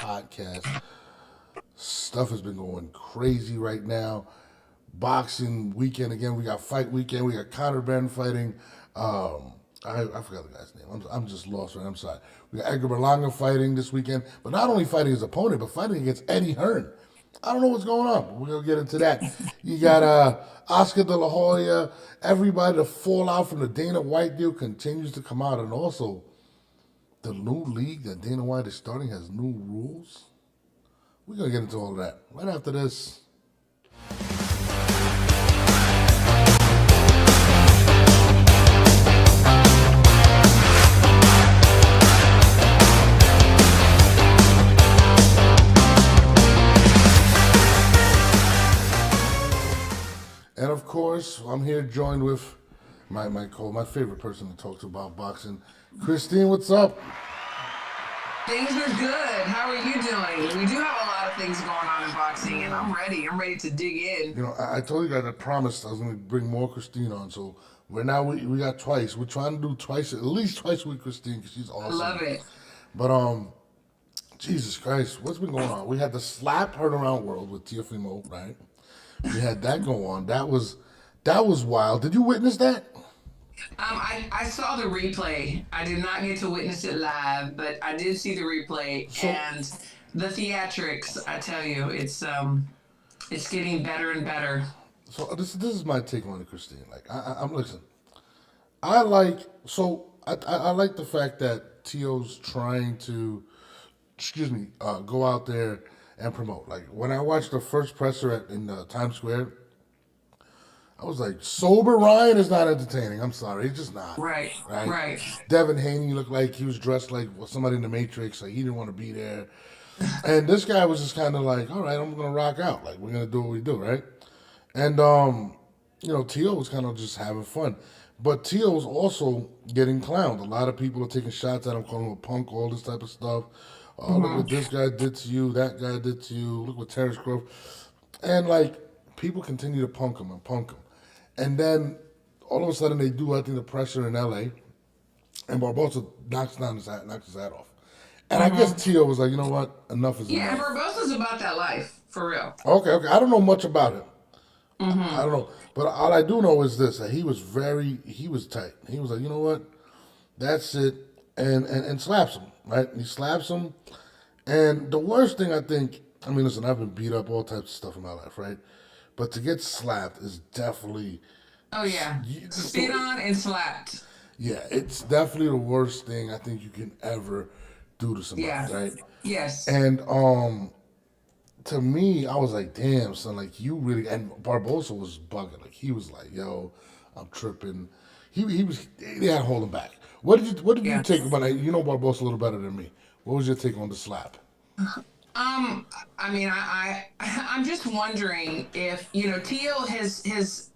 podcast. Stuff has been going crazy right now. Boxing weekend again. We got fight weekend. We got Conor BENN fighting. I forgot the guy's name. I'm just lost. Right? I'm sorry. We got EDGAR Berlanga fighting this weekend, but not only fighting his opponent, but fighting against Eddie Hearn. I don't know what's going on, but we're gonna get into that. You got Oscar De La Hoya. Everybody, the fallout from the Dana White deal continues to come out, and also the new league that Dana White is starting has new rules. We're gonna get into all of that right after this. And of course, I'm here joined with my favorite person to talk to about boxing, Christine. What's up? Things are good. How are you doing? We do have a lot of things going on in boxing, and I'm ready. I'm ready to dig in. You know, I told you guys I promised I was going to bring more Christine on. So right now we got twice. We're trying to do twice, at least twice with Christine because she's awesome. I love it. But Jesus Christ, what's been going on? We had the slap heard around world with Tiafimo, right? We had that go on. That was wild. Did you witness that? I saw the replay. I did not get to witness it live, but I did see the replay and the theatrics. I tell you, it's getting better and better. So this is my take on it, Christine. Like I'm listen. I like the fact that Tio's trying to, go out there and promote. Like when I watched the first presser in Times Square, I was like, sober Ryan is not entertaining. I'm sorry, he's just not. Right. Devin Haney looked like he was dressed like somebody in the Matrix. Like he didn't want to be there. And this guy was just kind of like, all right, I'm gonna rock out. Like we're gonna do what we do, right? And Tio was kind of just having fun. But Tio was also getting clowned. A lot of people are taking shots at him, calling him a punk, all this type of stuff. Look what this guy did to you, that guy did to you. Look what Terrence Crawford. And like people continue to punk him. And then all of a sudden they do, I think, the pressure in LA, and Barbosa knocks his hat off. And I guess Tio was like, you know what, enough is enough. Yeah, Barbosa's about that life, for real. Okay. I don't know much about him. I don't know. But all I do know is this, that he was tight. He was like, you know what, that's it, and slaps him, right? He slaps him. And the worst thing I think, listen, I've been beat up all types of stuff in my life, right? But to get slapped is definitely... Oh, yeah. Spit on and slapped. Yeah, it's definitely the worst thing I think you can ever do to somebody, right? Yes. And to me, I was like, damn, son, like you really... And Barbosa was bugging. Like he was like, yo, I'm tripping. They had to hold him back. What did you take about it? You know Barbosa a little better than me. What was your take on the slap? I'm just wondering if, Tio has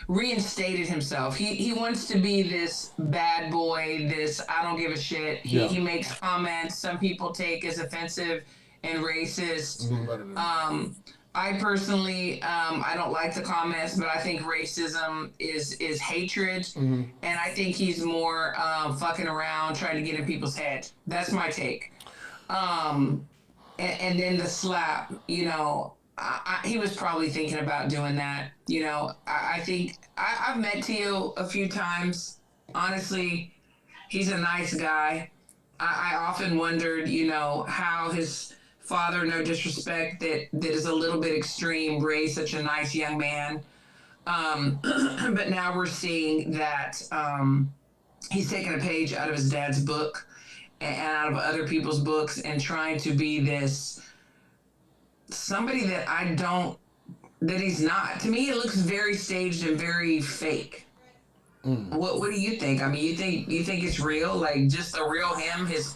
reinstated himself. He wants to be this bad boy, this I don't give a shit. He makes comments some people take as offensive and racist. I personally, I don't like the comments, but I think racism is hatred, and I think he's more fucking around, trying to get in people's head. That's my take. And then the slap, he was probably thinking about doing that. I think I've met Tio a few times. Honestly, he's a nice guy. I often wondered, how his father, no disrespect, that is a little bit extreme, raised such a nice young man. But now we're seeing that he's taken a page out of his dad's book and out of other people's books and trying to be this somebody that he's not. To me, it looks very staged and very fake. What do you think? You think it's real? Like just a real him, his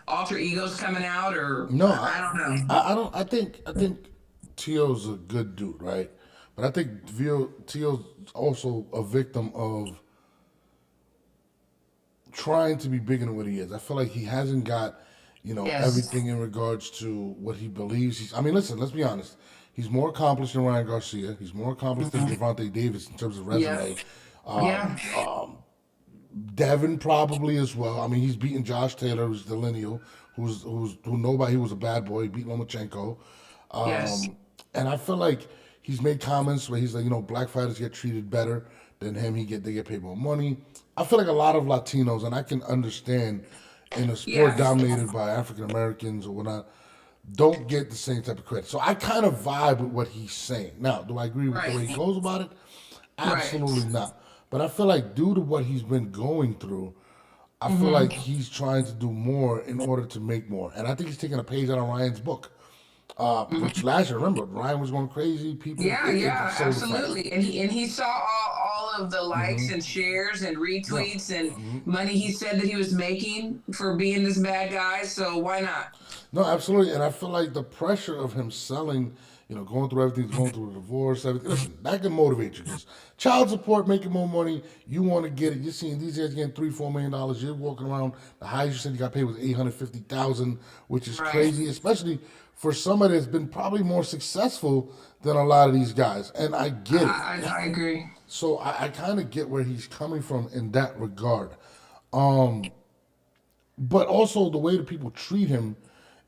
alter ego's coming out, or no? I don't know. I think Tio's a good dude, right? But I think Tio's also a victim of trying to be bigger than what he is. I feel like he hasn't got, everything in regards to what he believes. Listen, let's be honest. He's more accomplished than Ryan Garcia. He's more accomplished than Gervonta Davis in terms of resume. Devin probably as well. He's beaten Josh Taylor, who's the lineal, who nobody, he was a bad boy, beat Lomachenko. Yes. And I feel like he's made comments where he's like, black fighters get treated better than him. They get paid more money. I feel like a lot of Latinos, and I can understand in a sport Yeah. dominated by African Americans or whatnot, don't get the same type of credit. So I kind of vibe with what he's saying. Now, do I agree with the Right. way he goes about it? Right. Absolutely not. But I feel like due to what he's been going through, I feel Hmm. like he's trying to do more in order to make more. And I think he's taking a page out of Ryan's book. Which last year, remember, Ryan was going crazy. People, Yeah, it yeah, sold the fight. absolutely. And he saw all of the likes and shares and Yeah. retweets and money he said that he was making for being this bad guy. So why not? No, absolutely. And I feel like the pressure of him selling, going through everything, he's going through a divorce, everything. Listen, that can motivate you because child support, making more money, you want to get it. You're seeing these guys getting $3-4 million. You're walking around. The highest you said you got paid was 850,000, which is Right. crazy, especially for somebody that's been probably more successful than a lot of these guys. And I get it. I agree. So I kind of get where he's coming from in that regard. Um, but also the way that people treat him,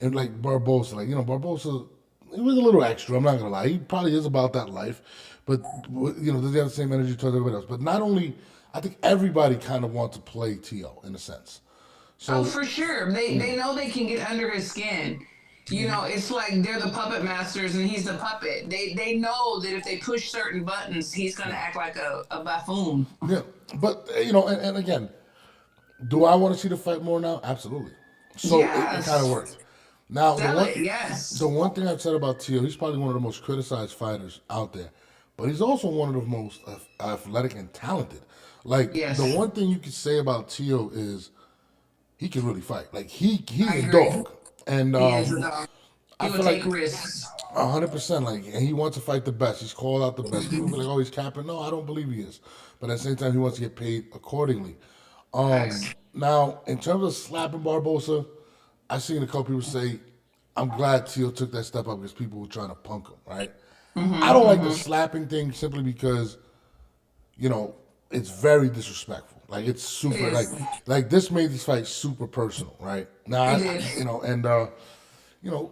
and like Barbosa, Barbosa, he was a little extra. I'm not gonna lie, he probably is about that life, but does he have the same energy towards everybody else? But not only, I think everybody kind of wants to play To in a sense. Oh, So for sure. They know they can get under his skin. It's like they're the puppet masters and he's the puppet. They know that if they push certain buttons, he's gonna act like a buffoon. yeah, but and again, do I want to see the fight more now? Absolutely. So it kind of Yes. worked. Now Sell it, the yes. one thing I've said about Tio, he's probably one of the most criticized fighters out there, but he's also one of the most athletic and talented. Like the Yes. one thing you could say about Tio is he can really fight. Like he's I a agree. dog, and He is a dog. I He will feel like take risks. 100%. Like, and he wants to fight the best. He's called out the best. People be like, "Oh, he's capping." No, I don't believe he is. But at the same time, he wants to get paid accordingly. Facts. Now, in terms of slapping Barbosa, I seen a couple people say, "I'm glad Teal took that step up because people were trying to punk him." Right? I don't like the Hmm. slapping thing simply because it's very disrespectful. Like it's It super is. like this made this fight super personal. Right? Now, It did. and you know,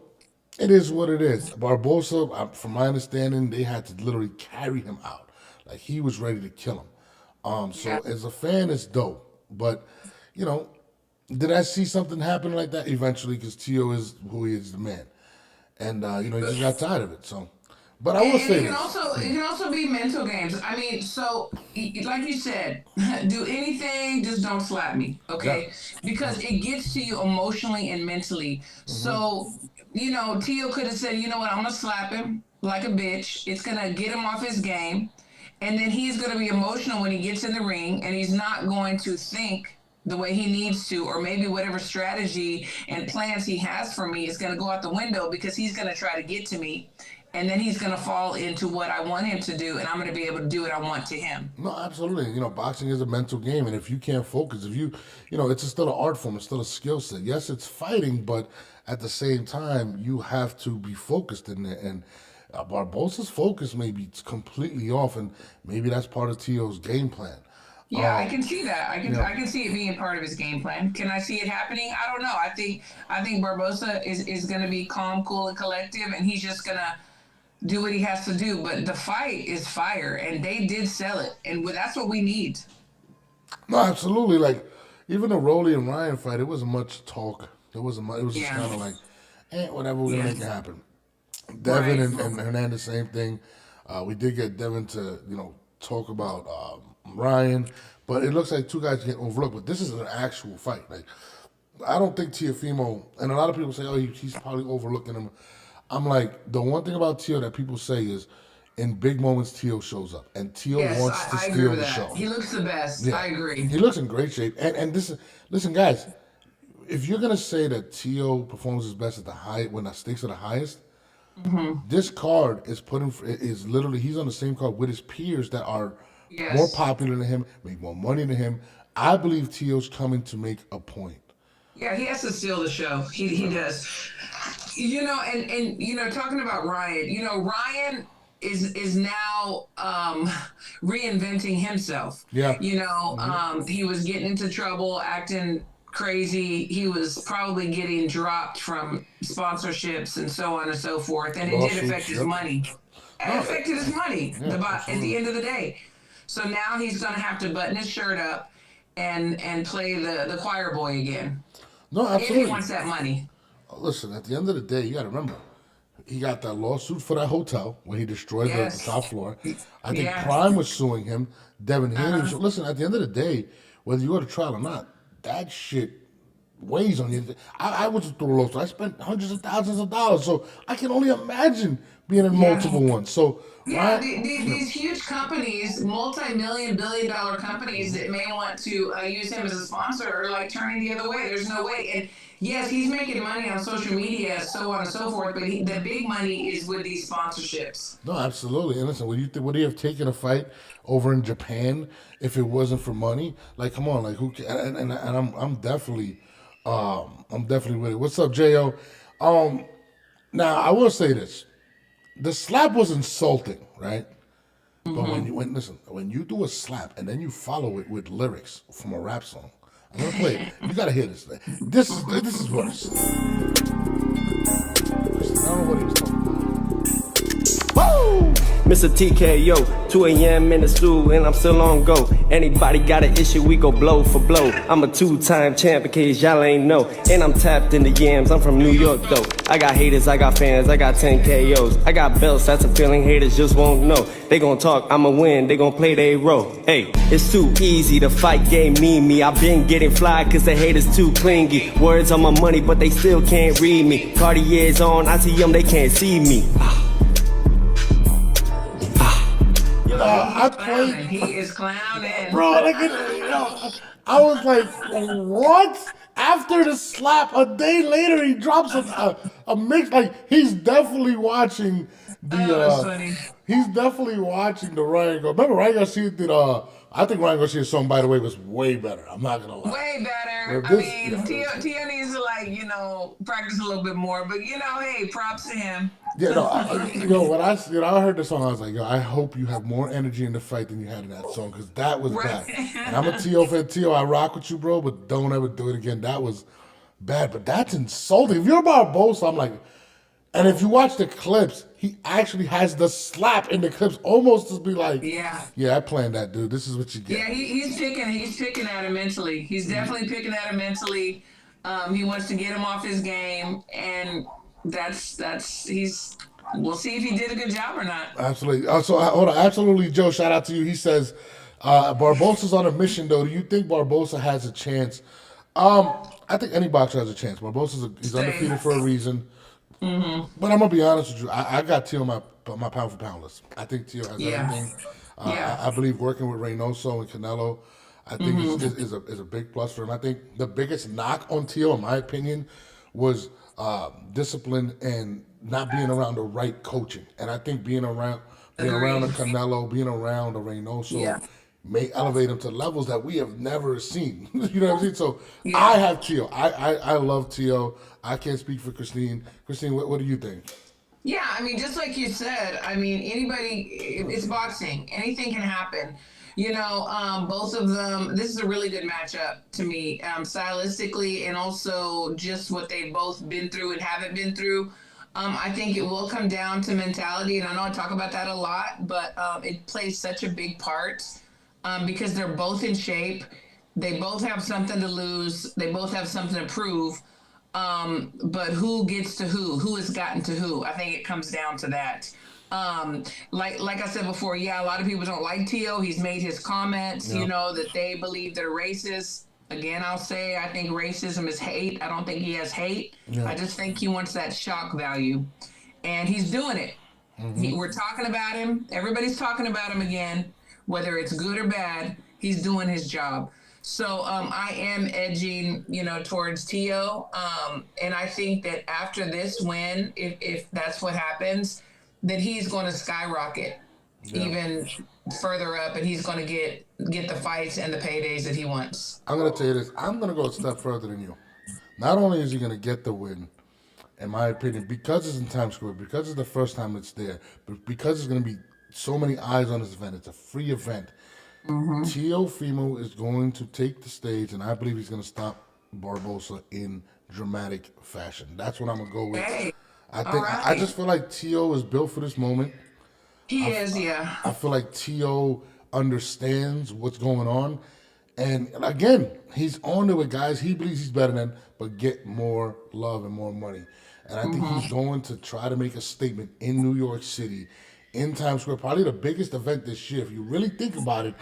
it is what it is. Barbosa, from my understanding, they had to literally carry him out. Like he was ready to kill him. Yeah. So as a fan, it's dope. But, you know, did I see something happen like that eventually? Because Tio is who he is, the man, and he just got tired of it. So, but I will And say this. it can also be mental games. I mean, so like you said, do anything, just don't slap me, Yeah. okay? Because it gets to you emotionally and mentally. So, Tio could have said, you know what, I'm gonna slap him like a bitch. It's gonna get him off his game, and then he's gonna be emotional when he gets in the ring, and he's not going to think the way he needs to, or maybe whatever strategy and plans he has for me is going to go out the window because he's going to try to get to me, and then he's going to fall into what I want him to do, and I'm going to be able to do what I want to him. No, absolutely. Boxing is a mental game, and if you can't focus, if it's still an art form, it's still a skill set. Yes, it's fighting, but at the same time, you have to be focused in it. And Barbosa's focus may be completely off, and maybe that's part of Tio's game plan. Yeah, I can see that. Yeah. I can see it being part of his game plan. Can I see it happening? I don't know. I think Barbosa is going to be calm, cool, and collective, and he's just going to do what he has to do. But the fight is fire, and they did sell it, and that's what we need. No, absolutely. Like even the Rolly and Ryan fight, it wasn't much talk. It wasn't much. It was just Yeah. kind of like, whatever. We're gonna Yeah. make it happen. Devin Right. and Hernandez, same thing. We did get Devin to talk about Ryan, but it looks like two guys get overlooked. But this is an actual fight. Like I don't think Tiafimo, and a lot of people say, oh, he's probably overlooking him. I'm like, the one thing about Tio that people say is, in big moments, Tio shows up, and Tio Yes, wants to I agree steal with the that. show. He looks the best. Yeah, I agree. he looks in great shape. And this, listen, guys, if you're gonna say that Tio performs his best at the high when the stakes are the highest, this card is literally he's on the same card with his peers that are more Yes. popular than him, make more money than him. I believe Tio's coming to make a point. Yeah, he has to steal the show. He does. Talking about Ryan, Ryan is now reinventing himself. Yeah. He was getting into trouble, acting crazy. He was probably getting dropped from sponsorships and so on and so forth, and it did affect Lawsuits. his Yep. money. It No. affected his money. Yeah. At the Absolutely. end of the day, so now he's going to have to button his shirt up and play the choir boy again No. if he Absolutely. wants that money. Listen. At the end of the day, you got to remember. He got that lawsuit for that hotel when he destroyed the Yes. top floor. I think Yeah. Prime was suing him. Devin Haney was. Uh-huh. Listen, at the end of the day, whether you go to trial or not, that shit weighs on you. I was through a lawsuit. I spent hundreds of thousands of dollars, so I can only imagine being in Yeah. multiple ones. So, Yeah, right? these huge companies, multi-million, billion-dollar companies that may want to use him as a sponsor are like turning the other way. There's no way. And yes, he's making money on social media, so on and so forth. But the big money is with these sponsorships. No, absolutely. And listen, would you have taken a fight over in Japan if it wasn't for money? Like, come on, like who? And I'm definitely with it. What's up, Jo? Um, Now I will say this: the slap was insulting, right? But Mm-hmm. when you do a slap and then you follow it with lyrics from a rap song, I'm gonna play it. You gotta hear this. This is worse. I don't know what he was talking about. Woo! Mr. TKO, 2 a.m. in the stool and I'm still on go. Anybody got an issue, we go blow for blow. I'm a 2-time champ in case y'all ain't know. And I'm tapped in the yams, I'm from New York though. I got haters, I got fans, I got 10 KOs. I got belts, that's a feeling haters just won't know. They gon' talk, I'ma win, they gon' play their role. Hey, it's too easy, the fight game need me. I been getting fly cause the haters too clingy. Words on my money but they still can't read me. Cartier's on, I see them, they can't see me. I Clowning. played, He is clowning. bro. Like, I was like, what? After the slap, a day later, he drops a mix. Like, he's definitely watching the. Oh, that's funny. He's definitely watching the Ryan Garcia. Remember, Ryan Garcia did. I think Ryan Garcia's song, by the way, was way better. I'm not gonna lie. Way better. But I this, mean, Tio needs to like, practice a little bit more. But hey, props to him. yeah, no, when I heard the song, I was like, yo, I hope you have more energy in the fight than you had in that song because that was bad. And I'm a Tio fan, Tio. I rock with you, bro, but don't ever do it again. That was bad, but that's insulting. If you're Barbosa, I'm like, and if you watch the clips, he actually has the slap in the clips, almost to be like, Yeah. yeah, I planned that, dude. This is what you get. Yeah, he's picking at him mentally. He's definitely picking at him mentally. He wants to get him off his game, and he's. We'll see if he did a good job or not. Absolutely. Hold on. Absolutely, Joe. Shout out to you. He says Barbosa's on a mission, though. Do you think Barbosa has a chance? I think any boxer has a chance. He's undefeated for a reason. But I'm gonna be honest with you. I got Tio on my pound for pound list. I think Tio has Yeah. everything. Yeah. I believe working with Reynoso and Canelo, I think is a big plus for him. I think the biggest knock on Tio, in my opinion, was discipline and not being around the right coaching. And I think being around a Canelo, being around a Reynoso, Yeah. may elevate him to levels that we have never seen. You know what I'm saying? So Yeah. I have Tio. I love Tio. I can't speak for Christine. Christine, what do you think? Yeah, I mean, just like you said, I mean, it's boxing. Anything can happen. Both of them, this is a really good matchup to me, stylistically, and also just what they've both been through and haven't been through. I think it will come down to mentality, and I know I talk about that a lot, but it plays such a big part because they're both in shape. They both have something to lose. They both have something to prove. But who gets to who? Who has gotten to who? I think it comes down to that. Like I said before, yeah, a lot of people don't like Tio. He's made his comments, that they believe they're racist. Again, I'll say I think racism is hate. I don't think he has hate. Yeah. I just think he wants that shock value, and he's doing it. We're talking about him. Everybody's talking about him again, whether it's good or bad. He's doing his job. So I am edging, towards Tio, and I think that after this win, if that's what happens, that he's going to skyrocket even further up, and he's going to get the fights and the paydays that he wants. I'm going to tell you this. I'm going to go a step further than you. Not only is he going to get the win, in my opinion, because it's in Times Square, because it's the first time it's there, but because there's going to be so many eyes on this event, it's a free event. Tio Fimo is going to take the stage, and I believe he's going to stop Barbosa in dramatic fashion. That's what I'm gonna go with. Hey, I all think I right. just feel like T.O. is built for this moment. He is, yeah. I feel like T.O. understands what's going on. And again, he's on there with guys he believes he's better than, but get more love and more money. And I think he's going to try to make a statement in New York City, in Times Square, probably the biggest event this year. If you really think about it,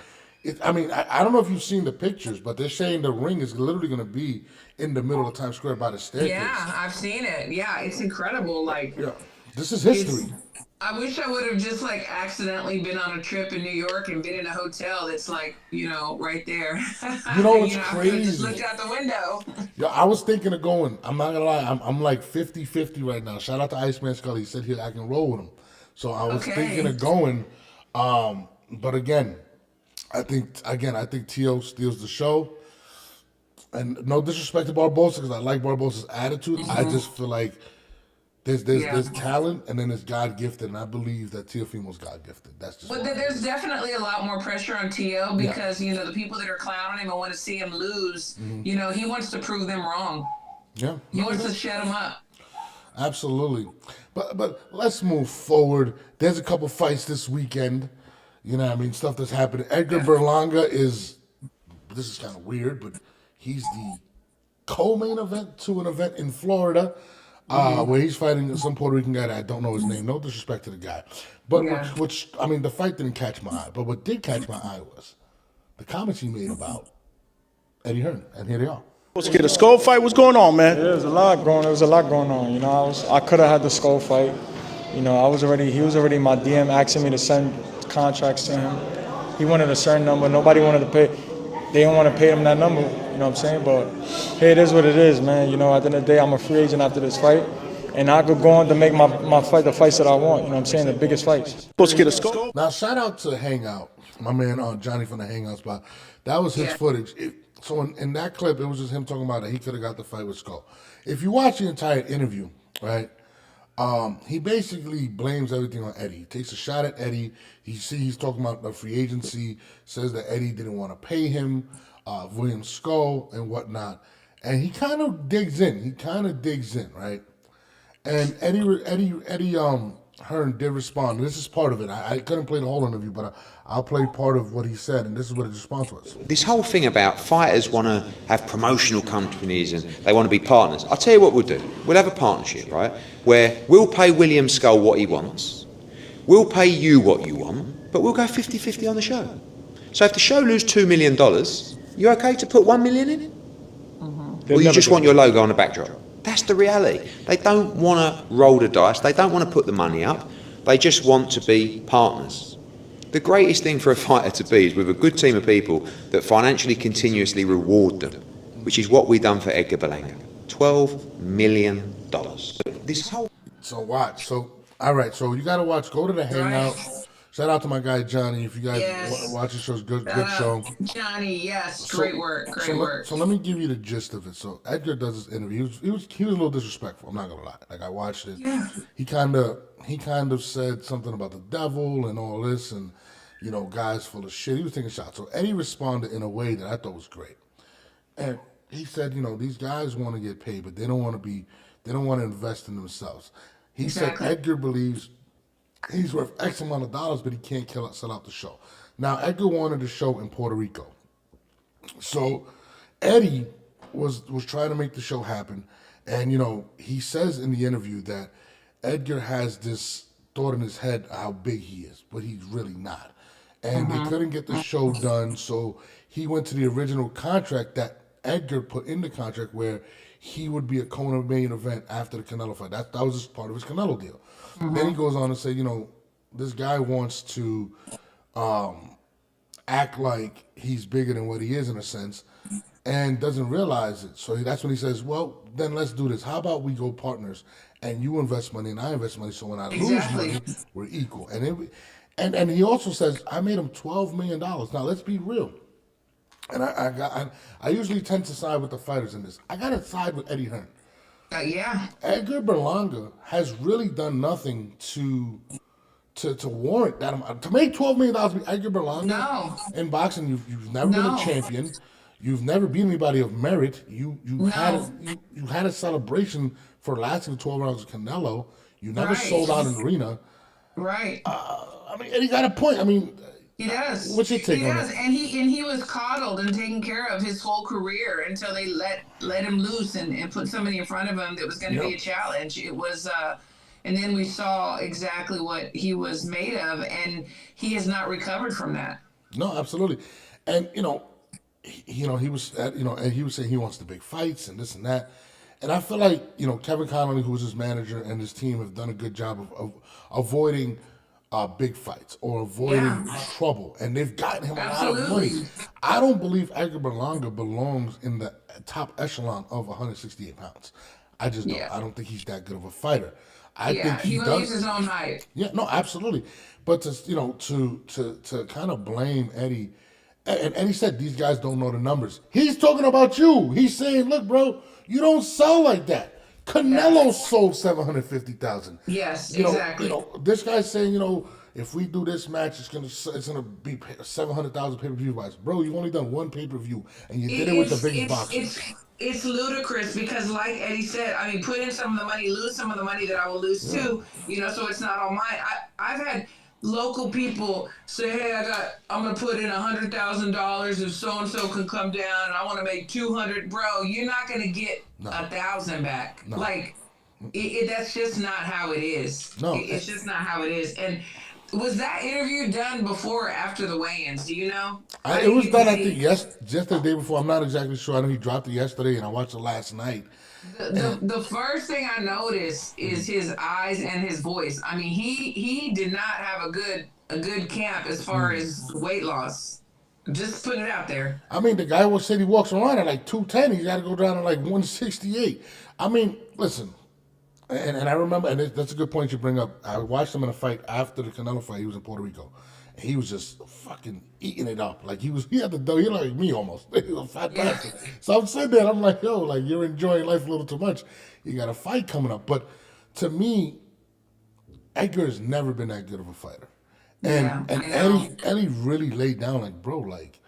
I don't know if you've seen the pictures, but they're saying the ring is literally going to be in the middle of Times Square by the staircase. Yeah, I've seen it. Yeah, it's incredible. Like, Yeah, this is it's, history. I wish I would have just like accidentally been on a trip in New York and been in a hotel that's like, right there. You know what's I could have just crazy? looked out the window. Yo, I was thinking of going. I'm not gonna lie. I'm like 50-50 right now. Shout out to Iceman Scully. He said here I can roll with him. So I was Okay. thinking of going. But again, I think T.O. steals the show. And no disrespect to Barbosa, because I like Barbosa's attitude. I just feel like there's talent and then there's God gifted, and I believe that Teofimo's God gifted. That's just. But there's definitely a lot more pressure on T.O. because, the people that are clowning him and want to see him lose, he wants to prove them wrong. Yeah. He wants to shut them up. Absolutely. But let's move forward. There's a couple fights this weekend. You know what I mean? Stuff that's happening. Edgar Berlanga this is kind of weird, but he's the co-main event to an event in Florida where he's fighting some Puerto Rican guy that I don't know his name. No disrespect to the guy. But the fight didn't catch my eye. But what did catch my eye was the comments he made about Eddie Hearn. And here they are. Let's get a skull fight. What's going on, man? Yeah, there was a lot going on. I could have had the skull fight. He was already in my DM asking me to send contracts to him. He wanted a certain number. Nobody wanted to pay. They didn't want to pay him that number. You know what I'm saying? But hey, it is what it is, man. At the end of the day, I'm a free agent after this fight, and I could go on to make my fight the fights that I want. You know what I'm saying? The biggest fights. Let's get a skull. Now, shout out to Hangout, my man Johnny from the Hangout spot. That was his footage. So in that clip, it was just him talking about that he could have got the fight with Skull. If you watch the entire interview, right, he basically blames everything on Eddie. He takes a shot at Eddie. He's talking about the free agency, says that Eddie didn't want to pay him, William Skull and whatnot. And he kind of digs in. Right? And Eddie Hearn did respond. This is part of it. I couldn't play the whole interview, but I'll play part of what he said, and this is what his response was. This whole thing about fighters want to have promotional companies and they want to be partners. I'll tell you what we'll do. We'll have a partnership, right, where we'll pay William Skull what he wants, we'll pay you what you want, but we'll go 50-50 on the show. So if the show loses $2 million, you okay to put $1 million in? Or you just want your logo on the backdrop? That's the reality. They don't want to roll the dice. They don't want to put the money up. They just want to be partners. The greatest thing for a fighter to be is with a good team of people that financially continuously reward them, which is what we've done for Edgar Berlanga. $12 million. This whole... So watch. All right. So you got to watch. Go to the Hangout. Shout out to my guy Johnny. If you guys watch the show, it's good show. Johnny, yes, great work. So let me give you the gist of it. So Edgar does this interview. He was a little disrespectful. I'm not gonna lie. Like I watched it. Yeah. He kind of said something about the devil and all this, and guys full of shit. He was taking shots. So Eddie responded in a way that I thought was great, and he said, these guys want to get paid, but they don't want to invest in themselves. He said Edgar believes he's worth X amount of dollars, but he can't sell out the show. Now, Edgar wanted the show in Puerto Rico. So Eddie was trying to make the show happen. And, he says in the interview that Edgar has this thought in his head how big he is, but he's really not. And they couldn't get the show done, so he went to the original contract that Edgar put in the contract where he would be a CONOR main event after the Canelo fight. That was just part of his Canelo deal. Then he goes on to say, this guy wants to act like he's bigger than what he is in a sense and doesn't realize it. So that's when he says, well, then let's do this. How about we go partners and you invest money and I invest money, so when I lose money, we're equal. And he also says, I made him $12 million. Now, let's be real. And I usually tend to side with the fighters in this. I got to side with Eddie Hearn. Edgar Berlanga has really done nothing to warrant that amount. To make $12 million be Edgar Berlanga in boxing, you've never been a champion. You've never beat anybody of merit. You No. you had a celebration for lasting 12 rounds with Canelo. You never Right. sold out an arena. Right. I mean, and he got a point. I mean, He does. what's your take He on does, it? and he was coddled and taken care of his whole career until they let him loose and put somebody in front of him that was going to be a challenge. It was, and then we saw exactly what he was made of, and he has not recovered from that. No, absolutely. And he was and he was saying he wants the big fights and this and that. And I feel like Kevin Connolly, who was his manager, and his team have done a good job of avoiding big fights or avoiding trouble, and they've gotten him a lot of money. Absolutely. I don't believe Edgar Berlanga belongs in the top echelon of 168 pounds. I just don't. Yeah. I don't think he's that good of a fighter. I Yeah, think he he believes does. his own height. Yeah, no, absolutely. But to kind of blame Eddie, and Eddie said these guys don't know the numbers. He's talking about you. He's saying, look, bro, you don't sell like that. Canelo sold 750,000. Yes, You know, exactly. this guy's saying, if we do this match, it's gonna be 700,000 pay-per-view buys. Bro, you've only done one pay-per-view, and you did it with the biggest boxers. It's ludicrous because, like Eddie said, I mean, put in some of the money, lose some of the money that I will lose too. So it's not all mine. I've had local people say, "Hey, I'm gonna put in $100,000 if so and so can come down, and I want to make 200." Bro, you're not gonna get 1,000 back. No. Like, that's just not how it is. No. It's just not how it is. And was that interview done before or after the weigh-ins? Do you know? It was done, I think, just the day before. I'm not exactly sure. I know he dropped it yesterday, and I watched it last night. The first thing I noticed is his eyes and his voice. I mean, he did not have a good camp as far as weight loss. Just putting it out there. I mean, the guy said he walks around at like 210. He's got to go down to like 168. I mean, listen, and I remember, and that's a good point you bring up. I watched him in a fight after the Canelo fight. He was in Puerto Rico. And he was just fucking eating it up. Like he had the dough. He like me almost. He was a fat bastard. So I'm sitting there and I'm like, yo, like you're enjoying life a little too much. You got a fight coming up. But to me, Edgar has never been that good of a fighter. And Eddie really laid down like, bro, like,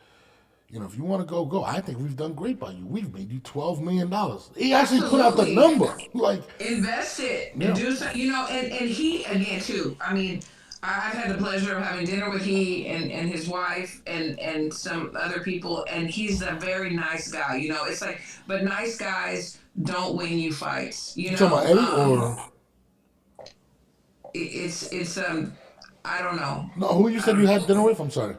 if you want to go. I think we've done great by you. We've made you $12 million. He actually put out the number. Like, invest it. Yeah. Do some, and he again too. I mean, I've had the pleasure of having dinner with he and his wife and some other people, and he's a very nice guy. It's like, but nice guys don't win you fights. you talking about Eddie or it's I don't know. no? Who you said you had dinner with? I'm sorry.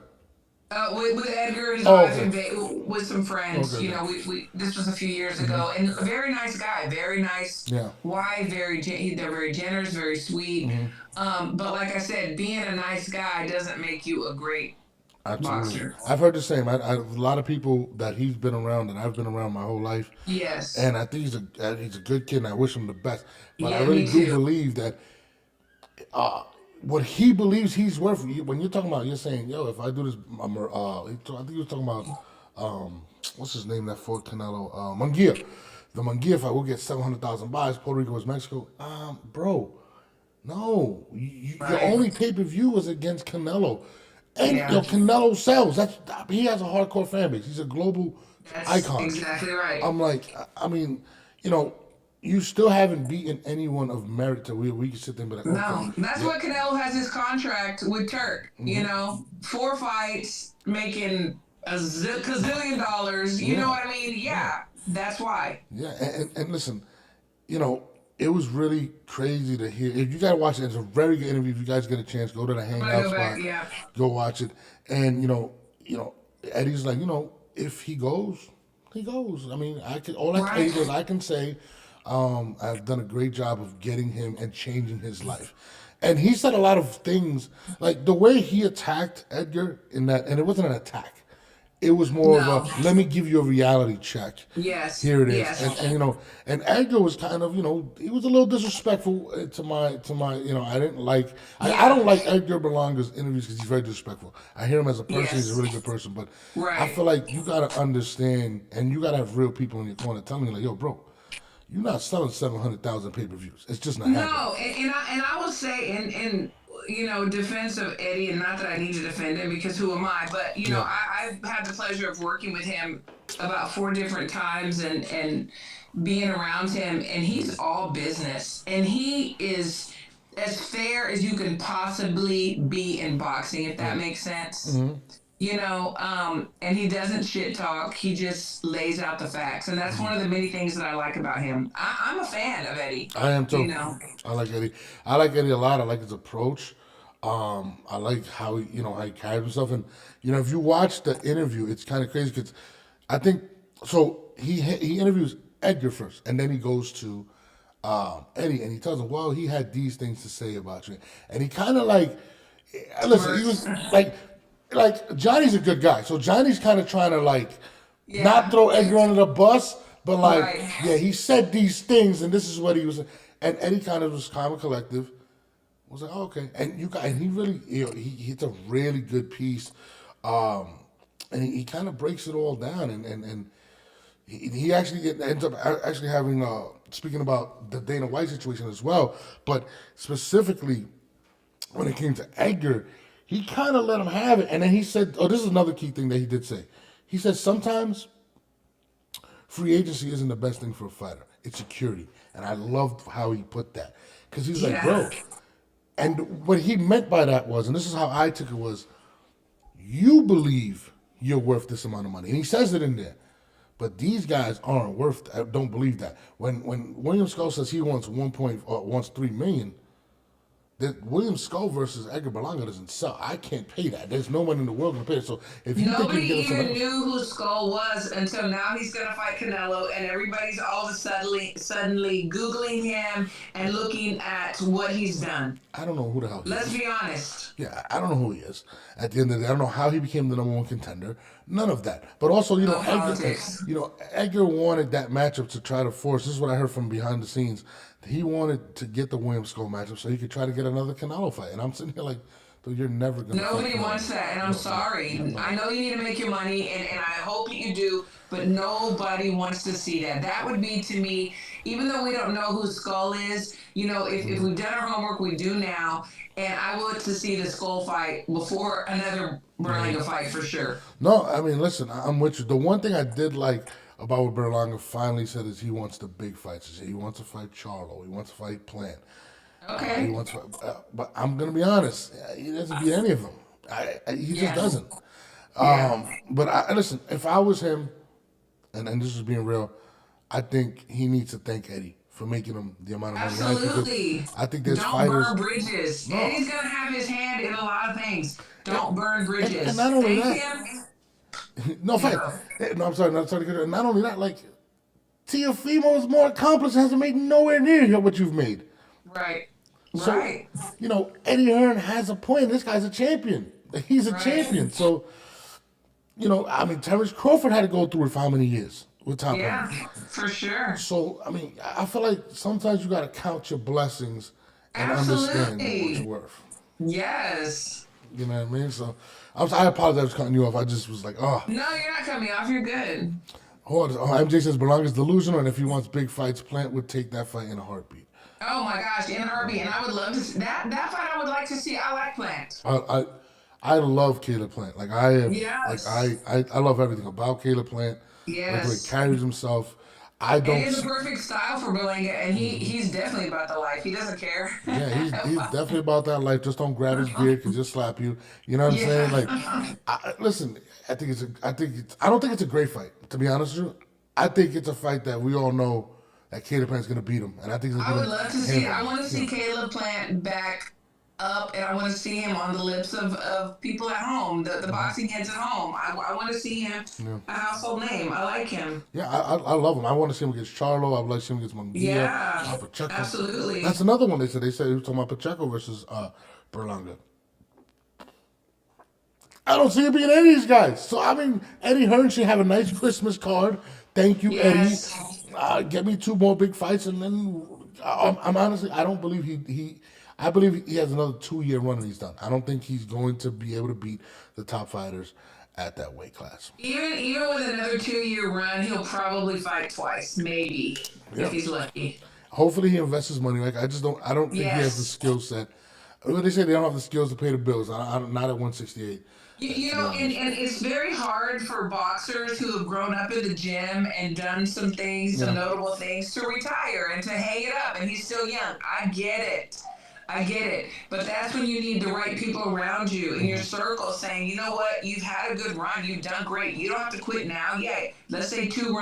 With Edgar, his Oh, wife, okay. and with some friends. Okay. We this was a few years ago, and a very nice guy, very nice. Yeah. Wife, they're very generous, very sweet. But like I said, being a nice guy doesn't make you a great Absolutely. boxer. I've heard the same. A lot of people that he's been around and I've been around my whole life. Yes. And I think he's a good kid and I wish him the best. But I Yeah, really me do too. believe that what he believes he's worth, when you're talking about, you're saying, yo, if I do this, I think he was talking about, what's his name that fought Canelo? Munguia. The Munguia fight will get 700,000 buys. Puerto Rico was Mexico. Bro, no. Your only pay-per-view was against Canelo. And Canelo sells. He has a hardcore fan base. He's a global icon. Exactly right. I'm like, I mean, you still haven't beaten anyone of merit to where we can sit there and be like, No, okay. that's what Canelo has his contract with Turk. 4 fights, making a gazillion dollars. You know what I mean? Yeah, that's why. Yeah, and listen, it was really crazy to hear. If you gotta watch it, it's a very good interview. If you guys get a chance, go to the Hangout go spot. back, yeah. Go watch it. And Eddie's like, if he goes, he goes. I mean, I can say, I've done a great job of getting him and changing his life. And he said a lot of things, like the way he attacked Edgar in that, and it wasn't an attack. It was more of a, let me give you a reality check. Yes. Here it is. Yes. And Edgar was kind of, he was a little disrespectful to my, I didn't like, I don't like Edgar Berlanga's interviews because he's very disrespectful. I hear him as a person, he's a really good person, but I feel like you got to understand, and you got to have real people in your corner telling you like, yo, bro, you're not selling 700,000 pay-per-views. It's just not happening. No, and I will say, in defense of Eddie, and not that I need to defend him because who am I? But I've had the pleasure of working with him about 4 different times and being around him, and he's all business, and he is as fair as you can possibly be in boxing, if that makes sense. You know, and he doesn't shit talk. He just lays out the facts, and that's one of the many things that I like about him. I'm a fan of Eddie. I am too. You know, I like Eddie. I like Eddie a lot. I like his approach. I like how how he carries himself, and if you watch the interview, it's kind of crazy because I think so. He interviews Edgar first, and then he goes to Eddie, and he tells him, "Well, he had these things to say about you," and he kind of listen. He was like Johnny's a good guy, so Johnny's kind of trying to not throw Edgar under the bus, but yeah, he said these things, and this is what he was. And Eddie kind of was calm and collective. Was like, oh, okay, and he really, he hits a really good piece, and he kind of breaks it all down, and he actually ends up actually having speaking about the Dana White situation as well, but specifically when it came to Edgar, he kind of let him have it, and then he said, oh, this is another key thing that he did say. He said sometimes free agency isn't the best thing for a fighter; it's security, and I loved how he put that because he's like, bro. And what he meant by that was, and this is how I took it, was you believe you're worth this amount of money. And he says it in there. But these guys aren't worth don't believe that. When William Skull says he wants wants $3 million, that William Skull versus Edgar Berlanga doesn't sell. I can't pay that. There's no one in the world gonna pay it. So if you nobody think you even knew who Skull was until now he's gonna fight Canelo, and everybody's all of a suddenly Googling him and looking at what he's done. I don't know who the hell he is. Let's be honest. Yeah, I don't know who he is. At the end of the day, I don't know how he became the number one contender. None of that. But also, Edgar wanted that matchup to try to force. This is what I heard from behind the scenes. He wanted to get the William Skull matchup so he could try to get another Canelo fight. And I'm sitting here like, dude, you're never going to Nobody wants that, and I'm sorry. I know you need to make your money, and I hope that you do, but nobody wants to see that. That would be, to me, even though we don't know who Skull is, if we've done our homework, we do now, and I would to see the Skull fight before another Berlanga fight for sure. No, I mean, listen, I'm with you. The one thing I did like about what Berlanga finally said is he wants the big fights. He wants to fight Charlo. He wants to fight Plant. Okay. He wants to, but I'm going to be honest. He doesn't beat any of them. He just doesn't. But listen, if I was him, and this is being real, I think he needs to thank Eddie for making him the amount of money. Absolutely. I think there's Don't fighters. burn bridges. No. Eddie's going to have his hand in a lot of things. Don't burn bridges. And not only thank that. him. No, I'm sorry. And not only that, Teofimo's more accomplished, hasn't made nowhere near what you've made. Right. So, right. Eddie Hearn has a point. This guy's a champion. He's a champion. So, Terrence Crawford had to go through it for how many years with top Yeah, runners? for sure. So, I feel like sometimes you got to count your blessings and understand what you're worth. Yes. You know what I mean? So, I apologize for cutting you off. I just was like, oh. No, you're not cutting me off. You're good. Hold on. MJ says Berlanga's delusional, and if he wants big fights, Plant would take that fight in a heartbeat. Oh my gosh, in a heartbeat, and I would love to see that fight. I would like to see. I like Plant. I love Caleb Plant. Yes. I love everything about Caleb Plant. Yes. The way he carries himself. It is a perfect style for Berlanga, and he's definitely about the life. He doesn't care. Yeah, he's definitely about that life. Just don't grab his beard because he'll slap you. You know what I'm saying? Listen, I don't think it's a great fight. To be honest with you, I think it's a fight that we all know that Caleb Plant's going to beat him, and I think I would love to see. I want to see Caleb Plant back up, and I want to see him on the lips of people at home, the boxing heads at home. I want to see him a household name. I like him. Yeah, I love him. I want to see him against Charlo. I'd like to see him against Munguia. Yeah, Pacheco. absolutely. That's another one they said. They said he was talking about Pacheco versus Berlanga. I don't see it being any of these guys. So, Eddie Hearn should have a nice Christmas card. Thank you, Yes. Eddie. Get me 2 more big fights, and then I'm honestly, I don't believe I believe he has another 2-year run and he's done. I don't think he's going to be able to beat the top fighters at that weight class. Even with another 2-year run, he'll probably fight twice, maybe, if he's lucky. Hopefully he invests his money. I don't think he has the skill set. They say they don't have the skills to pay the bills. Not at 168. You know, and it's very hard for boxers who have grown up in the gym and done some things, some notable things, to retire and to hang it up. And he's still young. I get it. I get it. But that's when you need the right people around you in your circle saying, you know what, you've had a good run, you've done great. You don't have to quit now. Yeah. Let's say 2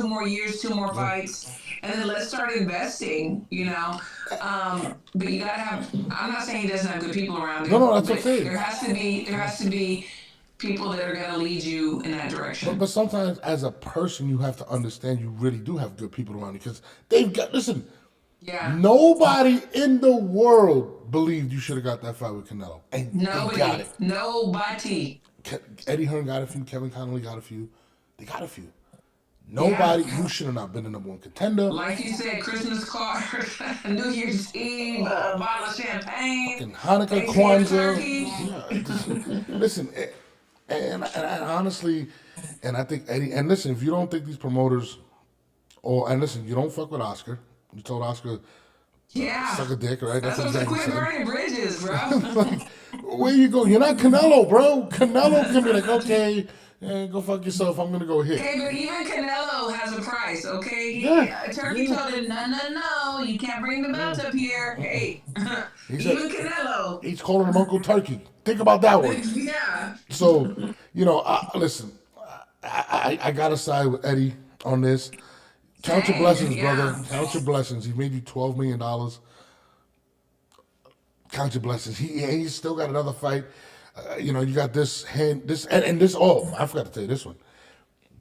more years, 2 more fights, and then let's start investing, you know. But you gotta have, I'm not saying he doesn't have good people around him. No, that's but okay. There has to be people that are gonna lead you in that direction. But sometimes as a person, you have to understand you really do have good people around you because they've got, listen, Yeah. nobody in the world believed you should have got that fight with Canelo. And they got Nobody. it. Nobody. Eddie Hearn got a few. Kevin Connolly got a few. They got a few. Nobody, you should have not been the number one contender. Like you said, Christmas card, New Year's Eve, a bottle of champagne, And Hanukkah, Thanksgiving Kwanzaa. turkey. Yeah, listen, and honestly, and I think Eddie, and listen, if you don't think these promoters, and listen, you don't fuck with Oscar. You told Oscar, Yeah. suck a dick, right? That's what exactly quit what burning bridges, bro. like, where you go? You're not Canelo, bro. Canelo can be like, okay, go fuck yourself. I'm gonna go hit. Hey, but even Canelo has a price, okay? Turkey told him, no, you can't bring the belt up here. Hey, even Canelo. He's calling him Uncle Turkey. Think about that one. Yeah. So, you know, listen, I gotta side with Eddie on this. Count your blessings, brother. Count your blessings. He made you $12 million. Count your blessings. He's still got another fight. You know, you got this hand, and this. Oh, I forgot to tell you this one.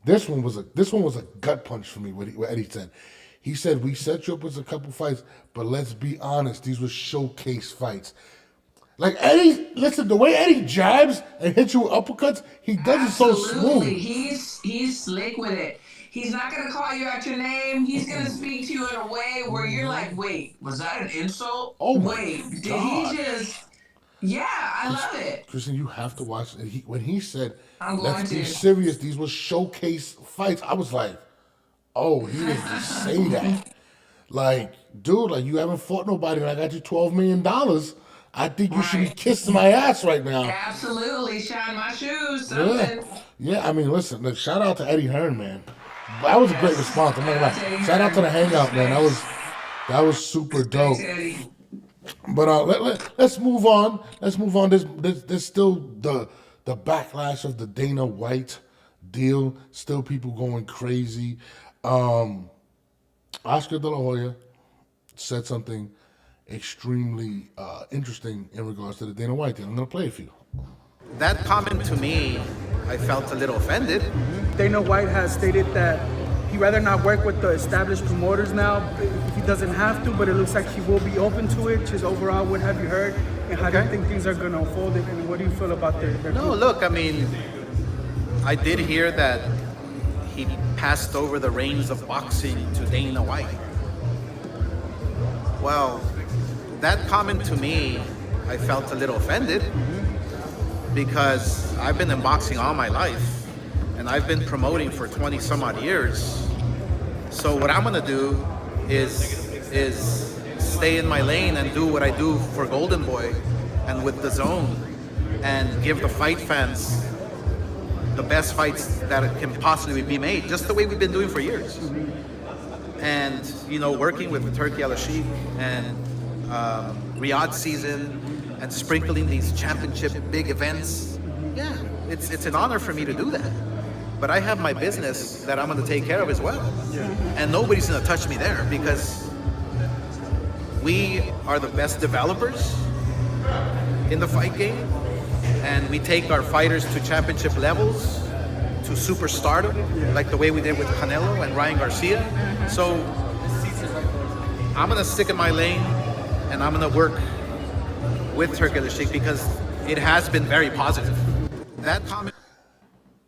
This one was a gut punch for me. What Eddie said. He said we set you up with a couple fights, but let's be honest, these were showcase fights. Like Eddie, listen, the way Eddie jabs and hits you with uppercuts, he does it so smooth. He's slick with it. He's not gonna call you out your name. He's gonna speak to you in a way where you're like, wait, was that an insult? Oh my wait, did God. he just? Yeah, I love it. Kristen, you have to watch it. When he said, I'm going let's be to. serious, these were showcase fights, I was like, oh, he didn't just say that. Like, dude, like you haven't fought nobody and I got you $12 million. I think you should be kissing my ass right now. Absolutely, shine my shoes. Something. Yeah, I mean, listen, look, shout out to Eddie Hearn, man. That was a great response. I'm not gonna lie. Shout out to the Hangout, man. That was super dope. Thanks, Eddie. But let's move on. Let's move on. There's still the backlash of the Dana White deal. Still people going crazy. Oscar De La Hoya said something extremely interesting in regards to the Dana White deal. I'm going to play it for you. That comment to me, I felt a little offended. Dana White has stated that he'd rather not work with the established promoters now if he doesn't have to, but it looks like he will be open to it. Just overall, what have you heard? And how do you think things are going to unfold? And what do you feel about their No, look, I mean, I did hear that he passed over the reins of boxing to Dana White. Well, that comment to me, I felt a little offended because I've been in boxing all my life and I've been promoting for 20 some odd years. So what I'm gonna do is stay in my lane and do what I do for Golden Boy and with the Zone and give the fight fans the best fights that can possibly be made, just the way we've been doing for years. And, you know, working with Turkey Al-Sheikh and Riyadh season and sprinkling these championship big events, yeah, it's an honor for me to do that. But I have my business that I'm gonna take care of as well. And nobody's gonna touch me there because we are the best developers in the fight game. And we take our fighters to championship levels, to superstardom, like the way we did with Canelo and Ryan Garcia. So I'm gonna stick in my lane and I'm gonna work with Turkey Al-Sheikh because it has been very positive. That comment.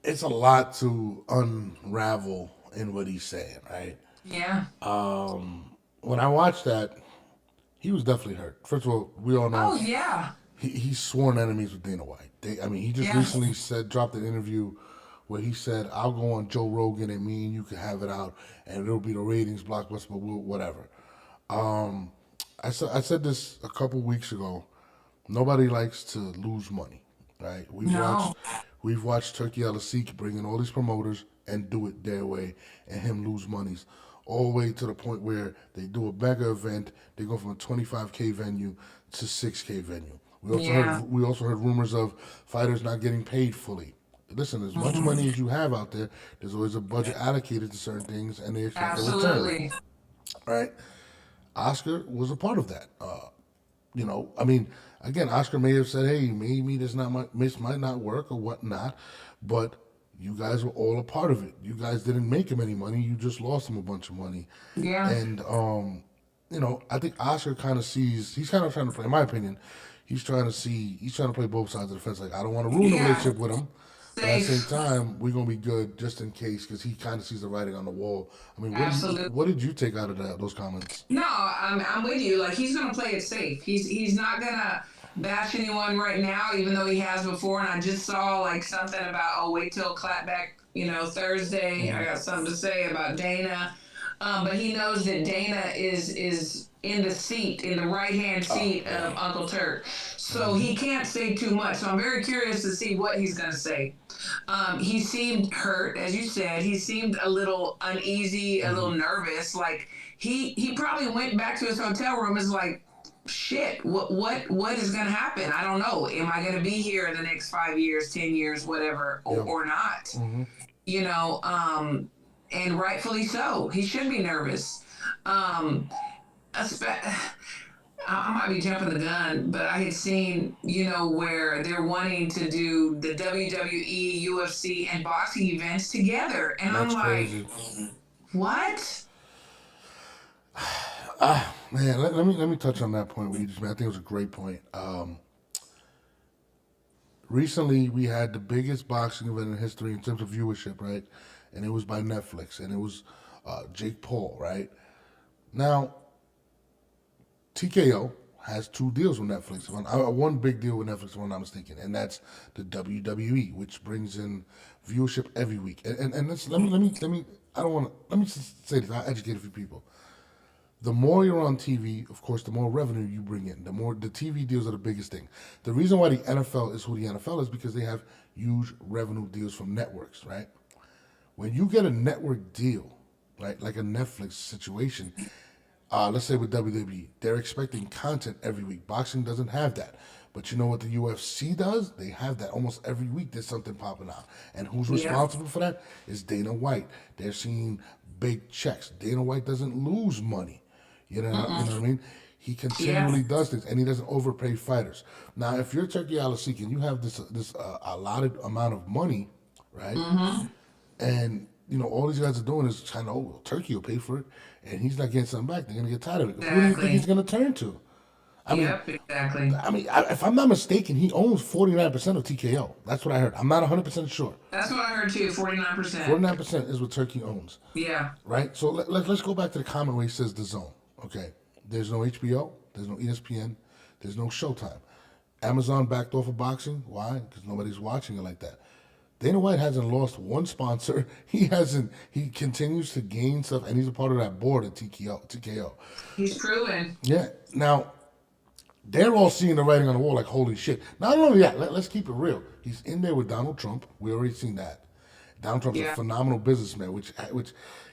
It's a lot to unravel in what he's saying, right? Yeah. When I watched that, he was definitely hurt. First of all, we all know Oh yeah. he's sworn enemies with Dana White. He just recently dropped an interview where he said, I'll go on Joe Rogan and me and you can have it out and it'll be the ratings blockbuster, but whatever. I said this a couple weeks ago. Nobody likes to lose money, right? No. We've watched Turkey Al-Asik bring in all these promoters and do it their way, and him lose monies, all the way to the point where they do a mega event, they go from a 25K venue to 6K venue. We also heard rumors of fighters not getting paid fully. Listen, as much money as you have out there, there's always a budget allocated to certain things, and they expect a return. Absolutely. Right? Oscar was a part of that. You know, I mean, again, Oscar may have said, "Hey, maybe this might not work or whatnot," but you guys were all a part of it. You guys didn't make him any money; you just lost him a bunch of money. Yeah. And you know, I think Oscar kind of sees. He's kind of trying to play, in my opinion, he's trying to play both sides of the fence. Like, I don't want to ruin the relationship with him. But at the same time, we're gonna be good just in case, because he kind of sees the writing on the wall. I mean, what did you take out of those comments? No, I'm with you. Like, he's gonna play it safe. He's not gonna bash anyone right now, even though he has before. And I just saw like something about, wait till clapback, Thursday. I got something to say about Dana. But he knows that Dana is in the right-hand seat of Uncle Turk. So he can't say too much. So I'm very curious to see what he's going to say. He seemed hurt, as you said. He seemed a little uneasy, a little nervous. Like, he probably went back to his hotel room and was like, shit, what is going to happen? I don't know. Am I going to be here in the next 5 years, 10 years, whatever, or not? And rightfully so. He should be nervous. I might be jumping the gun, but I had seen, where they're wanting to do the WWE, UFC, and boxing events together. And That's I'm like, crazy. What? Man, let me touch on that point where you just made. I think it was a great point. Recently, we had the biggest boxing event in history in terms of viewership, right? And it was by Netflix, and it was Jake Paul, right? Now, TKO has 2 deals with Netflix. One big deal with Netflix, if I'm not mistaken, and that's the WWE, which brings in viewership every week. And let me just say this. I'll educate a few people. The more you're on TV, of course, the more revenue you bring in. The TV deals are the biggest thing. The reason why the NFL is who the NFL is because they have huge revenue deals from networks, right? When you get a network deal, right, like a Netflix situation, let's say with WWE, they're expecting content every week. Boxing doesn't have that. But you know what the UFC does? They have that almost every week. There's something popping out. And who's responsible for that? Is Dana White. They're seeing big checks. Dana White doesn't lose money. You know what I mean? He continually does things, and he doesn't overpay fighters. Now, if you're Turkey Al-Asik and you have this allotted amount of money, right? And all these guys are doing is kind of, Turkey will pay for it, and he's not getting something back. They're gonna get tired of it. Exactly. Who do you think he's gonna turn to? Exactly. I mean, if I'm not mistaken, he owns 49% of TKO. That's what I heard. I'm not 100% sure. That's what I heard too. 49%. 49% is what Turkey owns. Yeah. Right. So let's go back to the comment where he says the zone. Okay. There's no HBO. There's no ESPN. There's no Showtime. Amazon backed off of boxing. Why? Because nobody's watching it like that. Dana White hasn't lost one sponsor. He continues to gain stuff, and he's a part of that board at TKO. He's proven. Yeah. Now, they're all seeing the writing on the wall like, holy shit. Not only that, let's keep it real. He's in there with Donald Trump. We already seen that. Donald Trump's a phenomenal businessman, which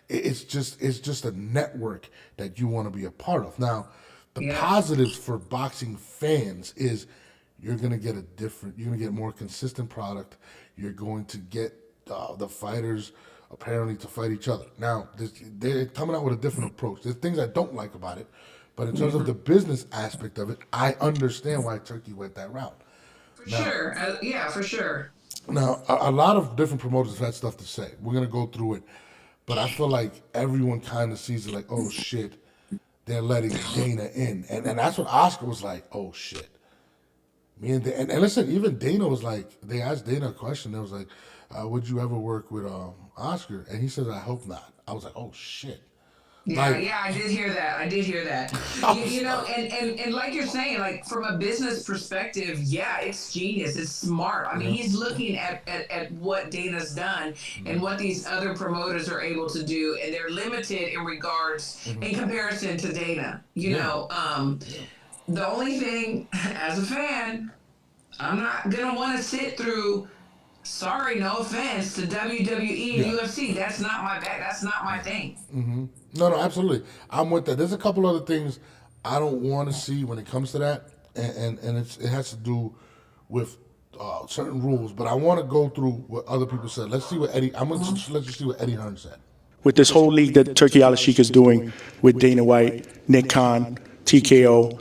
it's just a network that you want to be a part of. Now, the positives for boxing fans is you're going to get a more consistent product. You're going to get the fighters apparently to fight each other. Now, they're coming out with a different approach. There's things I don't like about it, but in terms of the business aspect of it, I understand why Turkey went that route. For sure. Now, a lot of different promoters have had stuff to say. We're going to go through it, but I feel like everyone kind of sees it like, oh, shit, they're letting Dana in. And that's what Oscar was like, oh, shit. And listen, even Dana was like, they asked Dana a question. They was like, would you ever work with Oscar? And he says, I hope not. I was like, oh, shit. I did hear that. And like you're saying, like from a business perspective, it's genius. It's smart. I mean, he's looking at what Dana's done and what these other promoters are able to do, and they're limited in regards in comparison to Dana. The only thing as a fan, I'm not gonna want to sit through. Sorry, no offense to WWE and UFC. That's not my bag. That's not my thing. No, absolutely. I'm with that. There's a couple other things I don't want to see when it comes to that, and it has to do with certain rules. But I want to go through what other people said. Let's see what Eddie. I'm gonna let you see what Eddie Hearn said. With this whole league that Turkey Al Sheikh is doing with Dana White, Nick Khan, TKO,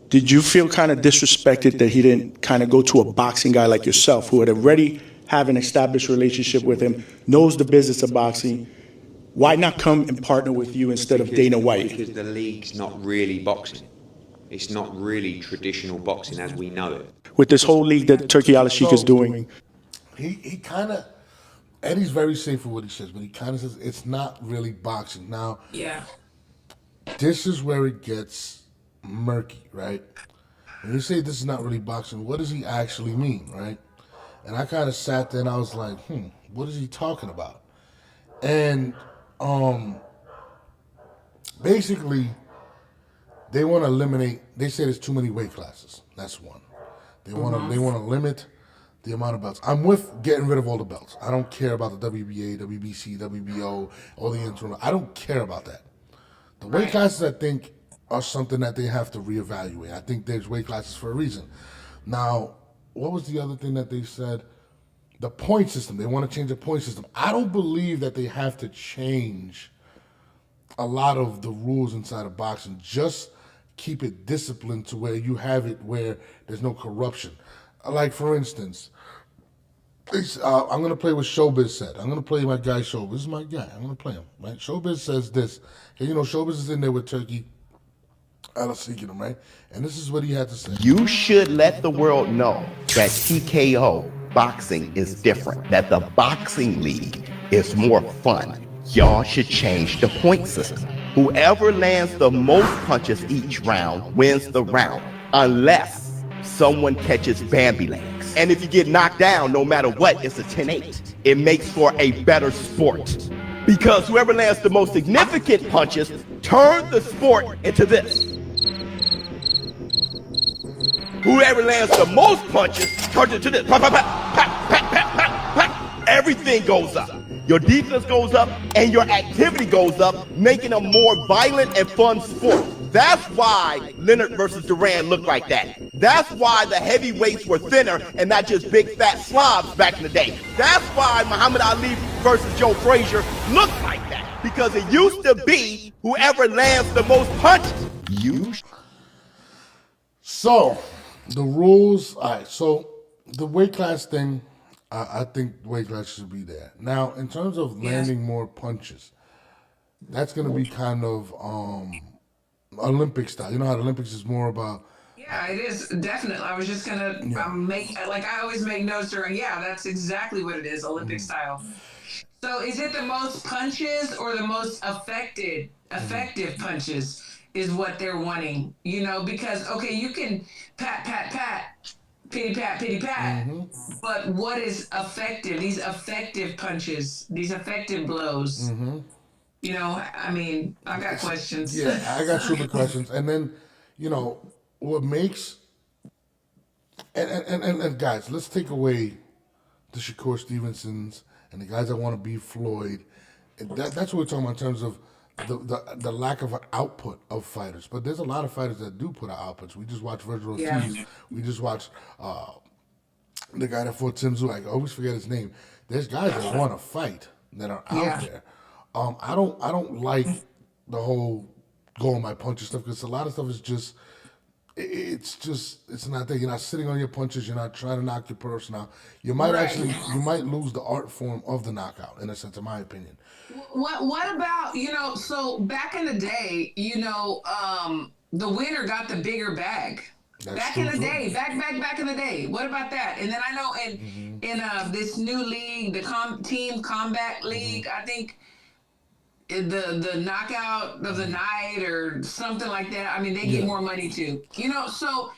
did you feel kind of disrespected that he didn't kind of go to a boxing guy like yourself who had already have an established relationship with him, knows the business of boxing? Why not come and partner with you instead of Dana White? Because the league's not really boxing. It's not really traditional boxing as we know it. With this whole league that Turkey Al Sheikh is doing, He kind of, Eddie's very safe with what he says, but he kind of says it's not really boxing. Now, Yeah. this is where it gets murky, right? When you say this is not really boxing, what does he actually mean, right? And I kind of sat there and I was like, what is he talking about? And basically, they want to eliminate. They say there's too many weight classes. That's one. They want to limit the amount of belts. I'm with getting rid of all the belts. I don't care about the WBA, WBC, WBO, all the internal. I don't care about that. The weight classes, I think, are something that they have to reevaluate. I think there's weight classes for a reason. Now, what was the other thing that they said? The point system. They want to change the point system. I don't believe that they have to change a lot of the rules inside of boxing. Just keep it disciplined to where you have it where there's no corruption. Like, for instance, I'm going to play what Showbiz said. I'm going to play my guy Showbiz. This is my guy. I'm going to play him. Right? Showbiz says this. And, Showbiz is in there with Turkey. I was seeking him, right? And this is what he had to say. You should let the world know that TKO boxing is different, that the boxing league is more fun. Y'all should change the point system. Whoever lands the most punches each round wins the round, unless someone catches Bambi legs. And if you get knocked down, no matter what, it's a 10-8. It makes for a better sport. Because whoever lands the most significant punches turn the sport into this. Whoever lands the most punches turns it to this. Pop, pop, pop, pop, pop, pop, pop, pop. Everything goes up. Your defense goes up and your activity goes up, making a more violent and fun sport. That's why Leonard versus Duran looked like that. That's why the heavyweights were thinner and not just big fat slobs back in the day. That's why Muhammad Ali versus Joe Frazier looked like that. Because it used to be whoever lands the most punches. So, the rules, all right, so the weight class thing, I think the weight class should be there. Now, in terms of landing more punches, that's going to be kind of Olympic style. You know how the Olympics is more about... Yeah, it is, definitely. I was just going to make, like I always make notes during, that's exactly what it is, Olympic style. So is it the most punches or the most effective punches is what they're wanting? Because, okay, you can pat, pat, pat, pity, pat, but what is effective? These effective punches, these effective blows. I mean, I got questions. Yeah, I got super questions. And then, what makes... And guys, let's take away the Shakur Stevensons and the guys that want to beat Floyd. That's what we're talking about in terms of the lack of an output of fighters. But there's a lot of fighters that do put out outputs. We just watched Virgil Ortiz. We just watched the guy that fought Tim Tszyu. I always forget his name. There's guys that want to fight that are out there. I don't like the whole going by punches stuff because a lot of stuff is just it's not there. You're not sitting on your punches. You're not trying to knock your person out. You might you might lose the art form of the knockout in a sense, in my opinion. What about, so back in the day, the winner got the bigger bag. Back in the day. What about that? And then I know in this new league, the Team Combat League, I think the knockout of the night or something like that. I mean, they get more money too. So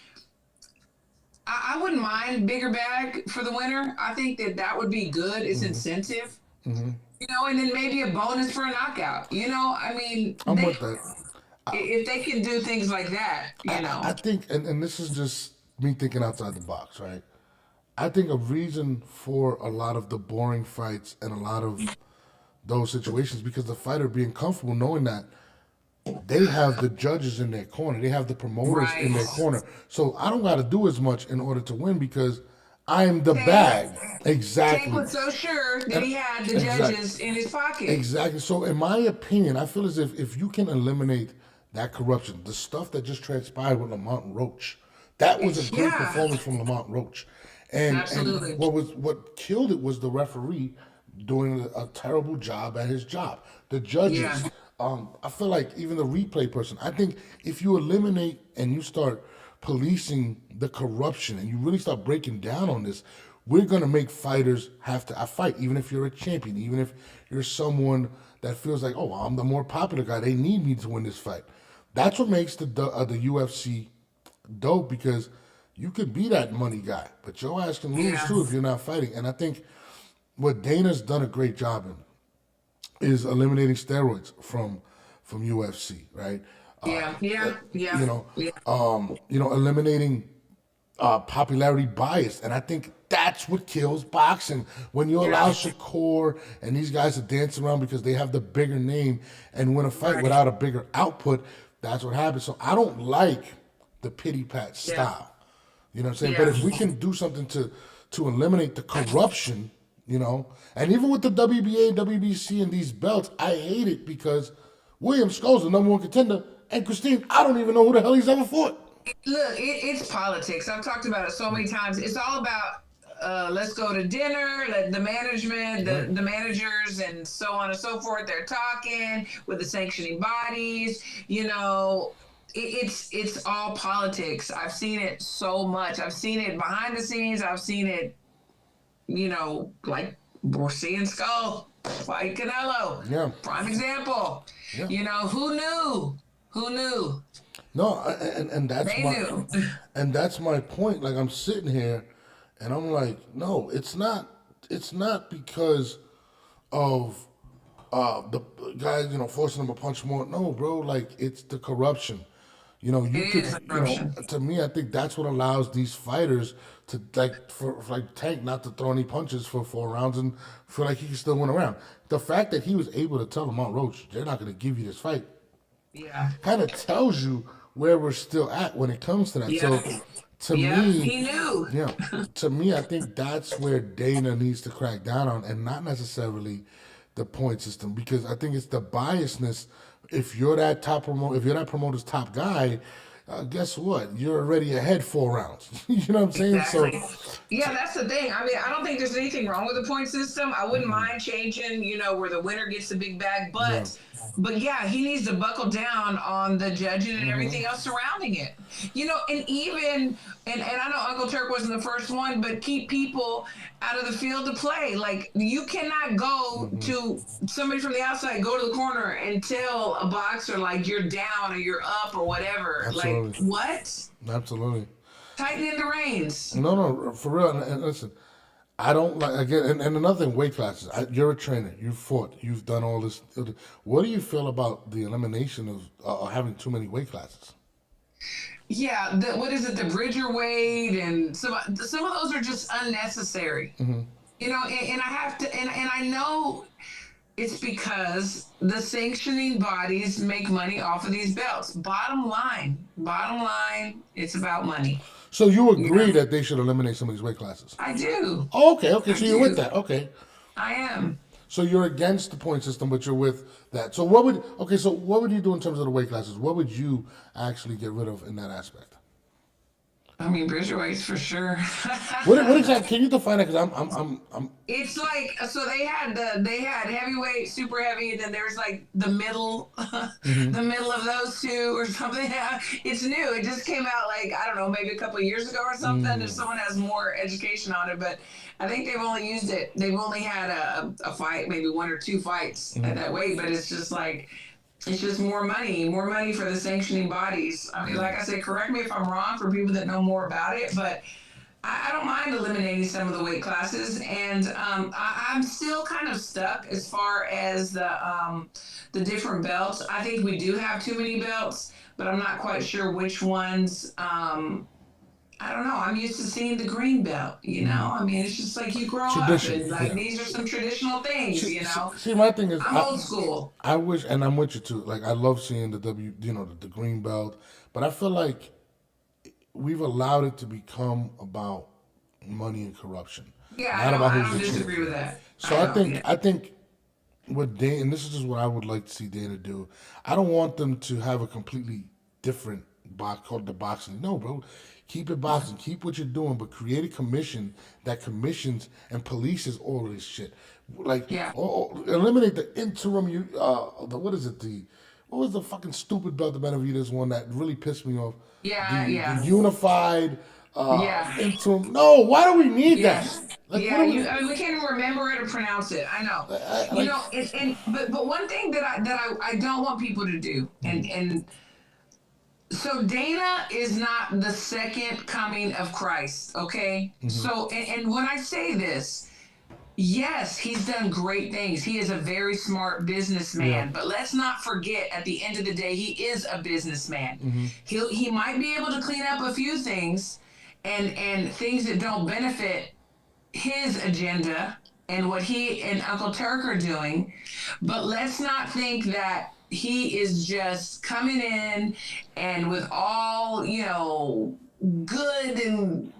I wouldn't mind bigger bag for the winner. I think that would be good. It's incentive. And then maybe a bonus for a knockout. I mean, I'm with that. If they can do things like that, I think, and this is just me thinking outside the box, right? I think a reason for a lot of the boring fights and a lot of those situations because the fighter being comfortable knowing that they have the judges in their corner, they have the promoters in their corner. So I don't got to do as much in order to win because I'm the bag. Exactly. Tank was so sure that he had the judges in his pocket. Exactly. So in my opinion, I feel as if you can eliminate that corruption, the stuff that just transpired with Lamont Roach, that was a great performance from Lamont Roach. And what killed it was the referee doing a terrible job at his job. The judges, I feel like even the replay person, I think if you eliminate and you start policing the corruption and you really start breaking down on this, we're going to make fighters have to fight, even if you're a champion, even if you're someone that feels like, oh, I'm the more popular guy, they need me to win this fight. That's what makes the UFC dope because you could be that money guy, but your ass can lose too if you're not fighting. And I think what Dana's done a great job in is eliminating steroids from UFC, right? Eliminating popularity bias, and I think that's what kills boxing. When you allow Shakur and these guys to dance around because they have the bigger name and win a fight without a bigger output, that's what happens. So I don't like the pity pat style. You know what I'm saying? But if we can do something to eliminate the corruption, and even with the WBA, WBC, and these belts, I hate it because William Sco's the number one contender, and Christine, I don't even know who the hell he's ever fought. Look, it's politics. I've talked about it so many times. It's all about let's go to dinner, the management, the managers, and so on and so forth. They're talking with the sanctioning bodies, It's all politics. I've seen it so much. I've seen it behind the scenes. I've seen it, like we're seeing Skull fight Canelo. Yeah. Prime example. Yeah. Who knew? Who knew? No, and that's and that's my point. Like I'm sitting here, and I'm like, no, it's not. It's not because of the guys, forcing them to punch more. No, bro, like it's the corruption. To me, I think that's what allows these fighters to for Tank not to throw any punches for 4 rounds and feel like he can still win a round. The fact that he was able to tell Lamont Roach, they're not going to give you this fight, kind of tells you where we're still at when it comes to that. So to me, he knew. To me, I think that's where Dana needs to crack down on, and not necessarily the point system, because I think it's the biasness. If you're that promoter's top guy, guess what? You're already ahead 4 rounds. You know what I'm saying? Exactly. So that's the thing. I mean, I don't think there's anything wrong with the point system. I wouldn't mind changing, where the winner gets the big bag, but he needs to buckle down on the judging and everything else surrounding it. And even and I know Uncle Turk wasn't the first one, but keep people out of the field to play. Like you cannot go to somebody from the outside, go to the corner and tell a boxer like you're down or you're up or whatever. Absolutely. Like what? Absolutely. Tighten in the reins. No, for real. And listen, I don't like, again, and another thing, weight classes. You're a trainer. You've fought. You've done all this. What do you feel about the elimination of having too many weight classes? Yeah, what is it? The Bridger weight and some of those are just unnecessary. And I have to, and I know it's because the sanctioning bodies make money off of these belts. Bottom line, it's about money. So you agree that they should eliminate some of these weight classes? I do. Oh, okay. So you're with that. Okay. I am. So you're against the point system, but you're with that. So what would you do in terms of the weight classes? What would you actually get rid of in that aspect? I mean, Bridgerweights for sure. What exactly? Can you define that? Because I'm. It's like, so they had heavyweight, super heavy, and then there's like the middle, the middle of those two or something. It's new. It just came out like, I don't know, maybe a couple of years ago or something. If someone has more education on it, but I think they've only used it. They've only had a fight, maybe 1 or 2 fights at that weight, but it's just like. It's just more money for the sanctioning bodies. I mean, like I said, correct me if I'm wrong for people that know more about it, but I don't mind eliminating some of the weight classes. And I'm still kind of stuck as far as the different belts. I think we do have too many belts, but I'm not quite sure which ones I don't know. I'm used to seeing the green belt, you know? I mean, it's just like you grow up Tradition, and like yeah. these are some traditional things, you know? See, my thing is, I'm old school. I wish, and I'm with you too. Like, I love seeing the green belt, but I feel like we've allowed it to become about money and corruption, Yeah, not about I who's don't the disagree champion. with that. So I don't, yeah. I think what Dana, and this is just what I would like to see Dana do. I don't want them to have a completely different box called the boxing. No, bro, keep it boxing. Keep what you're doing, but create a commission that commissions and polices all of this shit. Like, Yeah. eliminate the interim. What is it? What was the fucking stupid belt the Benavides this one that really pissed me off? Yeah, The yeah. unified Yeah. interim. No, why do we need Yeah, that? Like, what yeah. do we? I mean, we can't even remember it or pronounce it. I know. You Like, know, but one thing that I don't want people to do, and so Dana is not the second coming of Christ, okay? So, and when I say this, yes, he's done great things. He is a very smart businessman, but let's not forget at the end of the day, he is a businessman. He might be able to clean up a few things and things that don't benefit his agenda and what he and Uncle Turk are doing, but let's not think that he is just coming in and with all, good and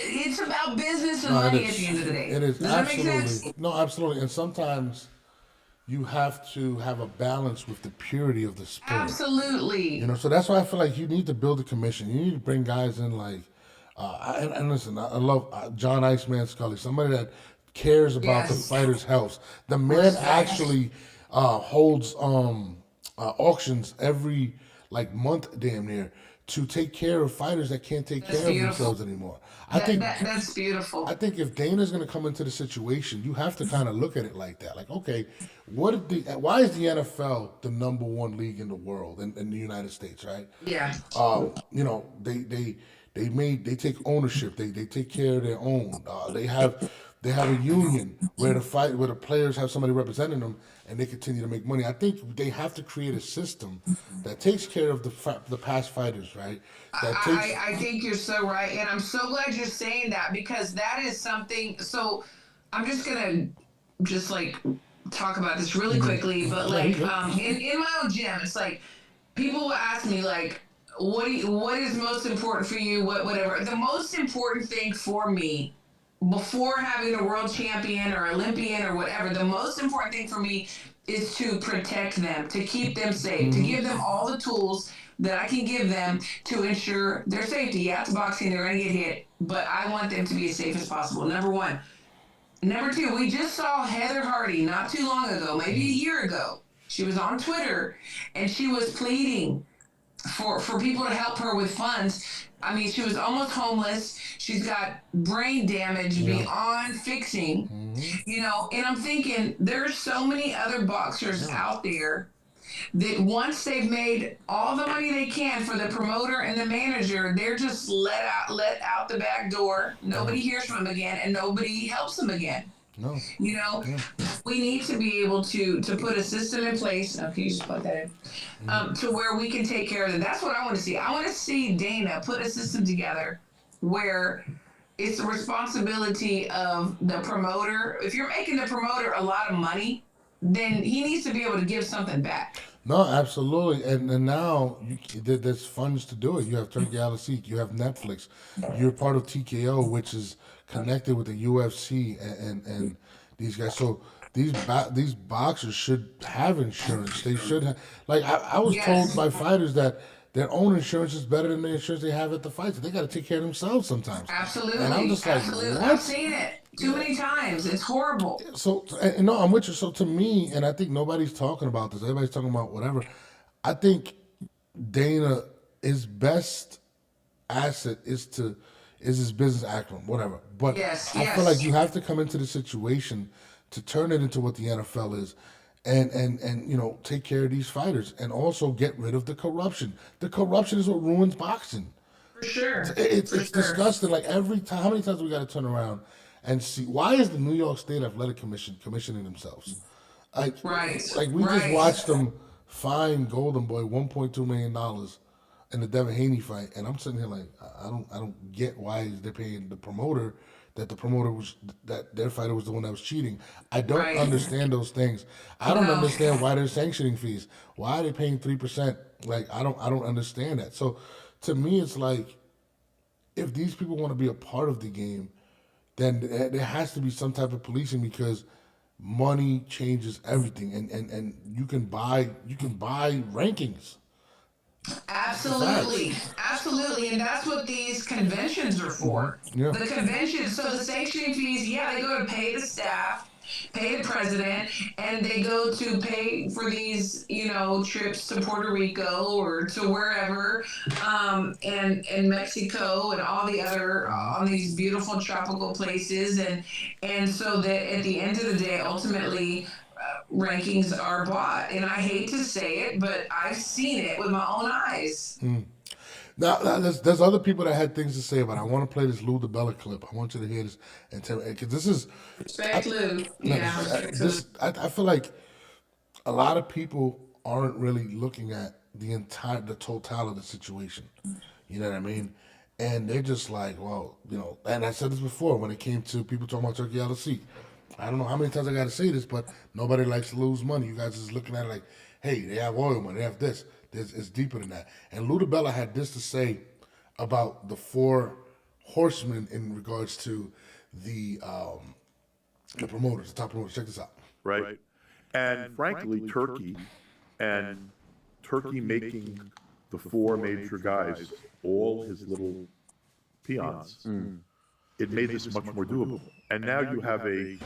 it's about business and no, it money at is. the end of the day. It is Does that make sense? absolutely no, absolutely. And sometimes you have to have a balance with the purity of the sport. Absolutely. So that's why I feel like you need to build a commission. You need to bring guys in like, and listen, I love John Iceman Scully, somebody that cares about the Yes. fighter's health. The man Respect. actually holds auctions every like month, damn near, to take care of fighters that can't take That's care of beautiful. themselves anymore. I think That's beautiful. I think if Dana's going to come into the situation, you have to kind of look at it like that. Like, okay, why is the NFL the number one league in the world in the United States, right? Yeah. They take ownership. They take care of their own. They have a union where the players have somebody representing them, and they continue to make money. I think they have to create a system that takes care of the past fighters, right? I think you're so right, and I'm so glad you're saying that because that is something. So I'm just gonna like talk about this really quickly, but like in my own gym, it's like people will ask me like, what is most important for you? Whatever. The most important thing for me before having a world champion or Olympian or whatever, the most important thing for me is to protect them, to keep them safe, to give them all the tools that I can give them to ensure their safety. Yeah, it's boxing, they're going to get hit, but I want them to be as safe as possible. Number one. Number two, we just saw Heather Hardy not too long ago, maybe a year ago. She was on Twitter and she was pleading for people to help her with funds. I mean, she was almost homeless. She's got brain damage beyond fixing, and I'm thinking there's so many other boxers out there that once they've made all the money they can for the promoter and the manager, they're just let out the back door. Nobody hears from them again and nobody helps them again. No. We need to be able to put a system in place. Can you just plug that in? To where we can take care of it. That's what I want to see. I want to see Dana put a system together where it's the responsibility of the promoter. If you're making the promoter a lot of money, then he needs to be able to give something back. No, absolutely, and now there's funds to do it. You have Turkey Al-Sheikh, you have Netflix, you're part of TKO, which is connected with the UFC and these guys. So these boxers should have insurance. They should have. Like I was told by fighters that their own insurance is better than the insurance they have at the fights. They got to take care of themselves sometimes. Absolutely, and I'm just like, absolutely. what? I've seen it too many times. It's horrible. So, no, I'm with you. So to me, and I think nobody's talking about this. Everybody's talking about whatever. I think Dana, his best asset is his business acumen, whatever. But I feel like you have to come into the situation to turn it into what the NFL is. And take care of these fighters and also get rid of the corruption. The corruption is what ruins boxing. For sure. It's disgusting. Like every time, how many times we got to turn around and see why is the New York State Athletic Commission commissioning themselves? Like we just watched them fine Golden Boy $1.2 million in the Devin Haney fight, and I'm sitting here like, I don't get why they're paying the promoter, that their fighter was the one that was cheating. I don't Right. understand those things. I don't No. understand why they're sanctioning fees. Why are they paying 3%? Like, I don't understand that. So to me, it's like, if these people want to be a part of the game, then there has to be some type of policing, because money changes everything, and you can buy rankings. Absolutely, absolutely, and that's what these conventions are for. Yeah. The conventions, so the sanctioning fees, yeah, they go to pay the staff, pay the president, and they go to pay for these, trips to Puerto Rico or to wherever, and Mexico and all the other, all these beautiful tropical places, and so that at the end of the day, ultimately, rankings are bought. And I hate to say it, but I've seen it with my own eyes. Now there's other people that had things to say about it. I want to play this Lou DiBella clip. I want you to hear this and tell me, because this is Respect Lou. Yeah. I feel like a lot of people aren't really looking at the totality of the situation. You know what I mean? And they're just like, well, and I said this before when it came to people talking about Turkey LLC. I don't know how many times I got to say this, but nobody likes to lose money. You guys is looking at it like, hey, they have oil money, they have this. It's deeper than that. And Lou DiBella had this to say about the 4 horsemen in regards to the promoters, the top promoters. Check this out. Right? And frankly, Turkey making the 4 major guys all his little peons, it made this much more doable. And now you have a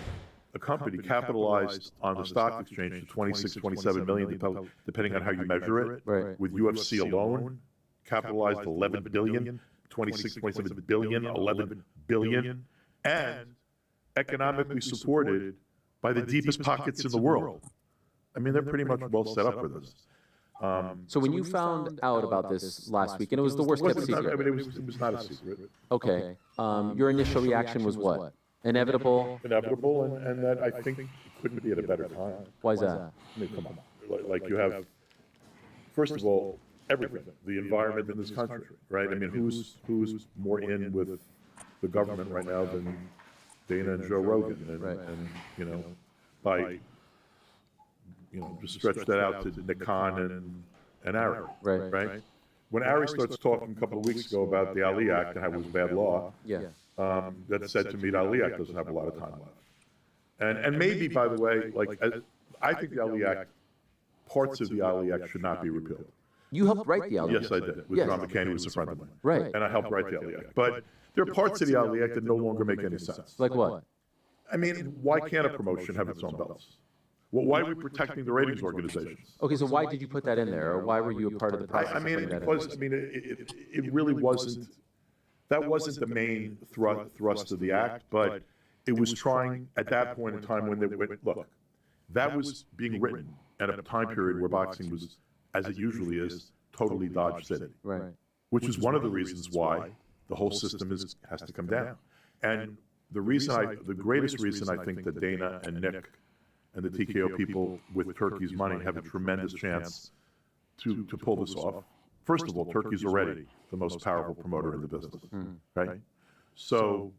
company capitalized on the stock exchange to 26, 27 million, depending on how you measure it. Right. With UFC alone, capitalized 11 billion, 26, 27 billion, 11 billion, and economically supported by the deepest pockets in the world. I mean, they're pretty much well set up for this. So when you found out about this last week, and it was the worst kept secret. I mean, it was not a secret. Okay. Your initial reaction was what? Inevitable? Inevitable, and that I think it couldn't be at a better time. Why is that? I mean, come on. Like you have, first of all, everything, the environment in this country, right? I mean, who's more in with the government right now than Dana and Joe Rogan? And just stretch that out to Nick Khan and Ari, right? When Ari starts talking a couple of weeks ago about the Ali Act and how it was bad law, that said to me the Ali Act doesn't have a lot of time left. And maybe, by the way, I think the Ali Act, parts of the Ali Act should not be repealed. You helped write the Ali Act. Yes, I did, with John McCain, who was a friend of mine. Right. And I helped write the Ali Act. But there are parts of the Ali Act that no longer make any sense. Like what? I mean, why can't a promotion have its own bells? Well, why are we protecting the ratings organizations? Okay, so why did you put that in there, or why were you a part of the process? It really wasn't. That wasn't the main thrust of the act, but it was trying at that point in time when they went. Look, that was being written at a time period where boxing was, as it usually is, totally Dodge City. Right. Which is one of the reasons why the whole system has to come down. And the greatest reason I think that Dana and Nick and the TKO people with Turkey's money have a tremendous chance to pull this off. First of all, Turkey's already the most powerful promoter in the business, right? So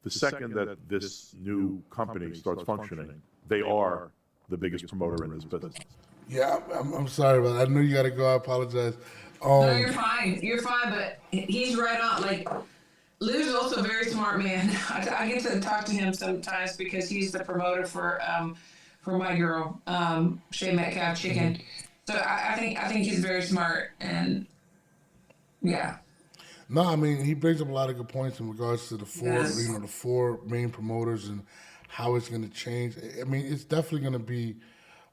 the second that this new company starts functioning, they are the biggest promoter in this business. Yeah, I'm sorry about that. I knew you got to go. I apologize. No, you're fine. You're fine, but he's right on. Like, Lou's also a very smart man. I get to talk to him sometimes because he's the promoter for my girl, Shay Metcalf Chicken. So I think he's very smart, and yeah. No, I mean, he brings up a lot of good points in regards to the four main promoters and how it's going to change. I mean, it's definitely going to be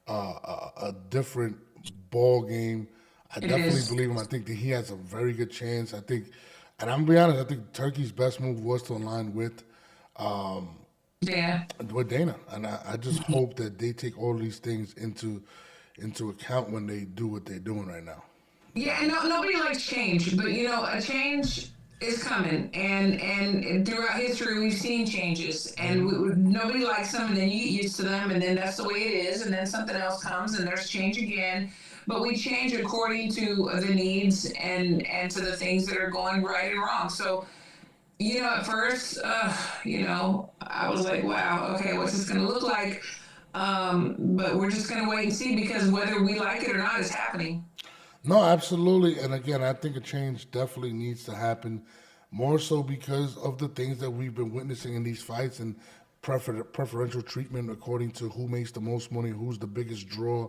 a different ball game. I definitely believe him. I think that he has a very good chance. I think, and I'm gonna be honest, I think Turkey's best move was to align with Dana, and I just hope that they take all these things into account when they do what they're doing right now. Yeah, and nobody likes change, but a change is coming, and throughout history we've seen changes, and nobody likes them, and then you get used to them, and then that's the way it is, and then something else comes, and there's change again. but we change according to the needs and to the things that are going right and wrong. So, you know, at first, you know, I was like, wow, okay, what's this going to look like? But we're just going to wait and see, because whether we like it or not, it's happening. No, absolutely. And again, I think a change definitely needs to happen, more so because of the things that we've been witnessing in these fights and preferential treatment according to who makes the most money, who's the biggest draw.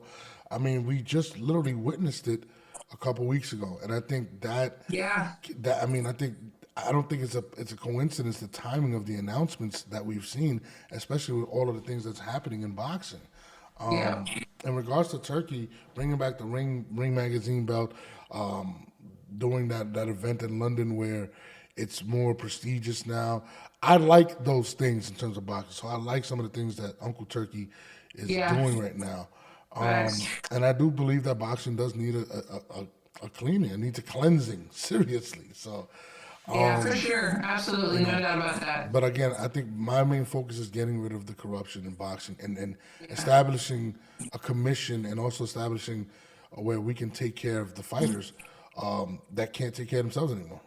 I mean, we just literally witnessed it a couple weeks ago, and I think that Yeah. that I mean, I don't think it's a coincidence the timing of the announcements that we've seen, especially with all of the things that's happening in boxing. Yeah. In regards to Turkey, bringing back the Ring Magazine belt, doing that event in London where it's more prestigious now. I like those things in terms of boxing. So I like some of the things that Uncle Turkey is Yeah. doing right now. Facts. And I do believe that boxing does need a cleaning. It needs a cleansing, seriously. So, Yeah, for sure. Absolutely. No doubt about that. but again, I think my main focus is getting rid of the corruption in boxing and establishing a commission, and also establishing where we can take care of the fighters that can't take care of themselves anymore.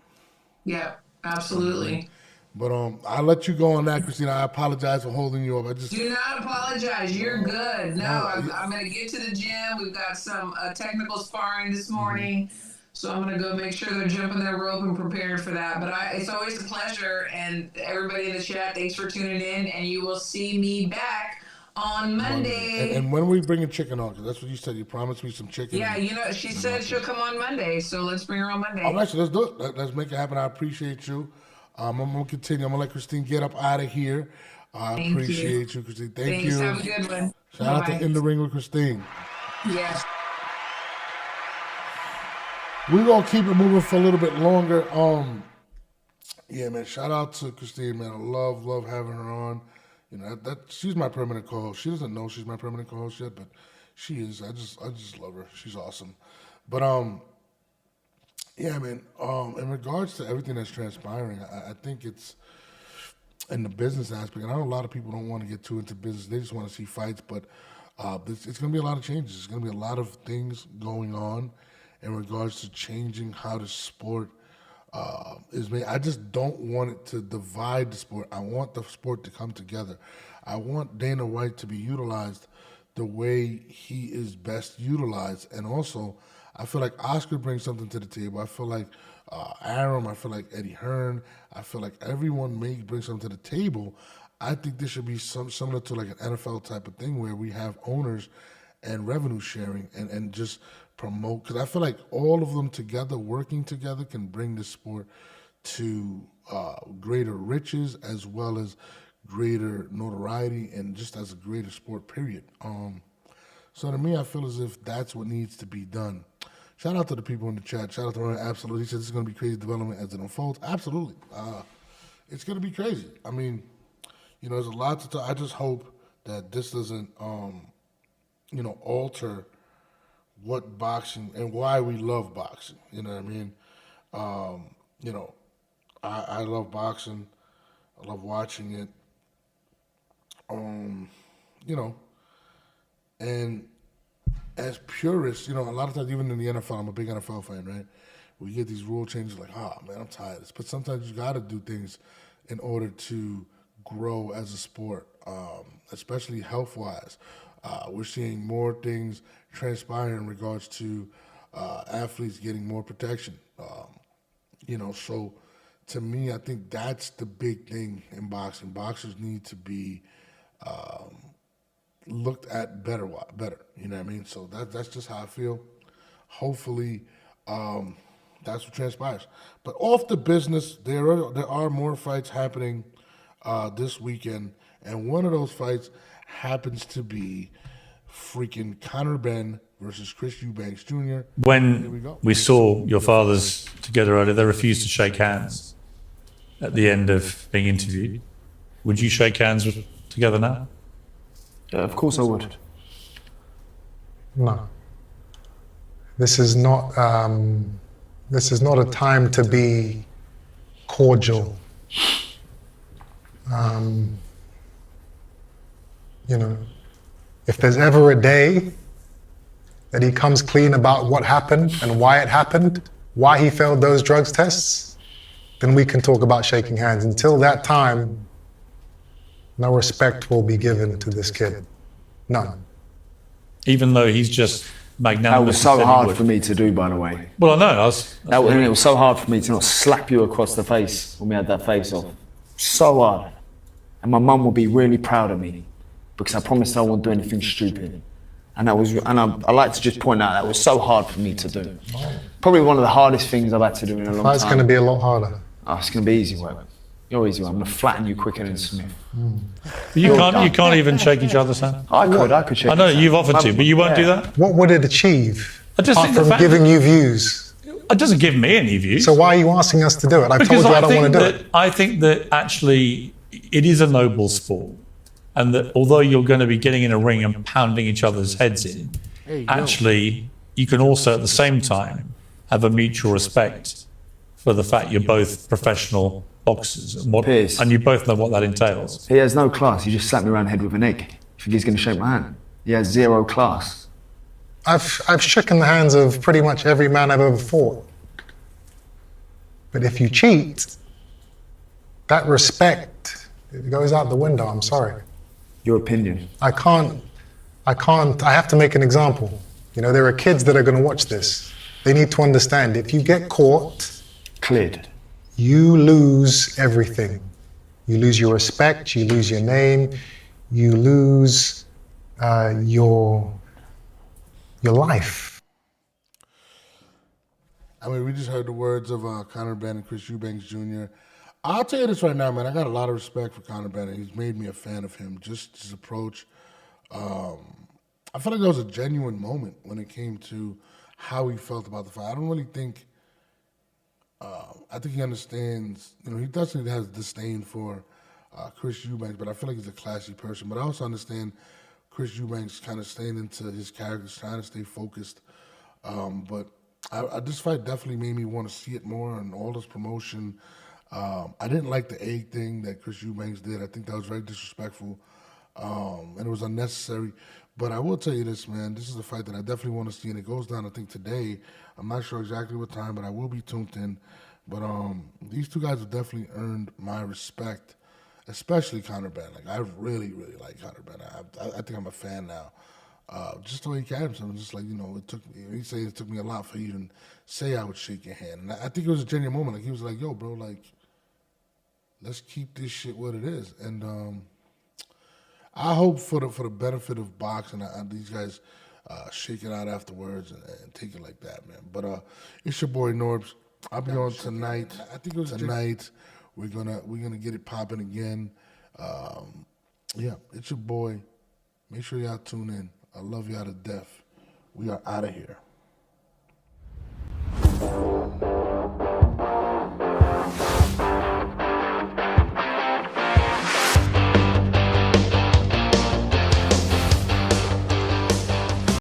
Yeah, absolutely. But I'll let you go on that, Christina. I apologize for holding you up. I just Do not apologize. You're good. No, I'm going to get to the gym. We've got some technical sparring this morning. So I'm going to go make sure they're jumping their rope and prepared for that. But it's always a pleasure. And everybody in the chat, thanks for tuning in. And you will see me back on Monday. And when we bringing chicken on? Because that's what you said. You promised me some chicken. Yeah, you know, she said she'll come on Monday. So let's bring her on Monday. All right, so let's do it. Let's make it happen. I appreciate you. I'm going to continue. I'm going to let Christine get up out of here. I Thank appreciate you, Christine. Thank Thanks. you. Have a good one. Shout out to Bye-bye. In the Ring with Christine. Yes. We're going to keep it moving for a little bit longer. Yeah, man, shout out to Christine, man. I love having her on. You know, that she's my permanent co-host. She doesn't know she's my permanent co-host yet, but she is. I just love her. She's awesome. But yeah, man. In regards to everything that's transpiring, I think it's in the business aspect. And I know a lot of people don't want to get too into business; they just want to see fights. But it's going to be a lot of changes. It's going to be a lot of things going on in regards to changing how the sport is made. I just don't want it to divide the sport. I want the sport to come together. I want Dana White to be utilized the way he is best utilized. And also, I feel like Oscar brings something to the table. I feel like Aram, I feel like Eddie Hearn, I feel like everyone may bring something to the table. I think this should be similar to like an NFL type of thing where we have owners and revenue sharing and just promote, because I feel like all of them together, working together, can bring this sport to greater riches as well as greater notoriety and just as a greater sport, period. So to me, I feel as if that's what needs to be done. Shout out to the people in the chat. Shout out to Ryan. Absolutely. He said this is going to be crazy development as it unfolds. Absolutely. It's going to be crazy. I mean, you know, there's a lot to talk. I just hope that this doesn't, you know, alter what boxing and why we love boxing. You know what I mean? You know, I love boxing. I love watching it. You know, and as purists, you know, a lot of times, even in the NFL, I'm a big NFL fan, right? We get these rule changes like, oh, man, I'm tired of this. But sometimes you got to do things in order to grow as a sport, especially health-wise. We're seeing more things transpire in regards to athletes getting more protection. You know, so to me, I think that's the big thing in boxing. Boxers need to be looked at better. You know what I mean? So that's just how I feel. Hopefully, that's what transpires. But off the business, there are more fights happening this weekend, and one of those fights happens to be freaking Conor BENN versus Chris Eubanks Jr. When we saw your fathers together earlier, they refused to shake hands at the end of being interviewed. Would you shake hands together now? Of course I would. No. This is not a time to be cordial. You know, if there's ever a day that he comes clean about what happened and why it happened, why he failed those drugs tests, then we can talk about shaking hands. Until that time, no respect will be given to this kid. None. Even though he's just magnanimous. That was so hard for me to do, by the way. Well, I know. It was so hard for me to not slap you across the face when we had that face-off. So hard. And my mum will be really proud of me because I promised I wouldn't do anything stupid. And I like to just point out that was so hard for me to do. Probably one of the hardest things I've had to do in a long time. It's going to be a lot harder. Oh, it's going to be easy work. You're easy work. I'm going to flatten you quicker than Smith. You can't even shake each other's hand. I could shake. I know you've offered to, but you won't do that. What would it achieve? Apart from giving you views. It doesn't give me any views. So why are you asking us to do it? I've told you I don't want to do it. I think that actually it is a noble sport, and that although you're going to be getting in a ring and pounding each other's heads in, actually you can also at the same time have a mutual respect for the fact you're both professional boxers and you both know what that entails. He has no class. He just slapped me around the head with an egg. You think he's going to shake my hand? He has zero class. I've shaken the hands of pretty much every man I've ever fought. But if you cheat, that respect, it goes out the window. I'm sorry. Your opinion. I have to make an example. You know, there are kids that are going to watch this. They need to understand, if you get caught, cleared, you lose everything. You lose your respect, you lose your name, you lose your life. I mean, we just heard the words of Conor Benn and Chris Eubanks Jr. I'll tell you this right now, man. I got a lot of respect for Conor Benn. He's made me a fan of him. Just his approach. I feel like that was a genuine moment when it came to how he felt about the fight. I don't really think. I think he understands. You know, he definitely has disdain for Chris Eubanks, but I feel like he's a classy person. But I also understand Chris Eubanks kind of staying into his characters, trying to stay focused. But this fight definitely made me want to see it more and all this promotion. I didn't like the egg thing that Chris Eubanks did. I think that was very disrespectful, and it was unnecessary. But I will tell you this, man. This is a fight that I definitely want to see, and it goes down, I think, today. I'm not sure exactly what time, but I will be tuned in. But these two guys have definitely earned my respect, especially Conor Benn. Like, I really, really like Conor Benn. I think I'm a fan now. Just the way he carried himself, just like, you know, it took me. He said it took me a lot for you to say I would shake your hand, and I think it was a genuine moment. Like, he was like, "Yo, bro, like, let's keep this shit what it is." And I hope for the benefit of boxing, these guys shake it out afterwards and take it like that, man. But it's your boy Norbs. I'll be on tonight. I think it was tonight. We're gonna get it popping again. Yeah, it's your boy. Make sure y'all tune in. I love y'all to death. We are out of here.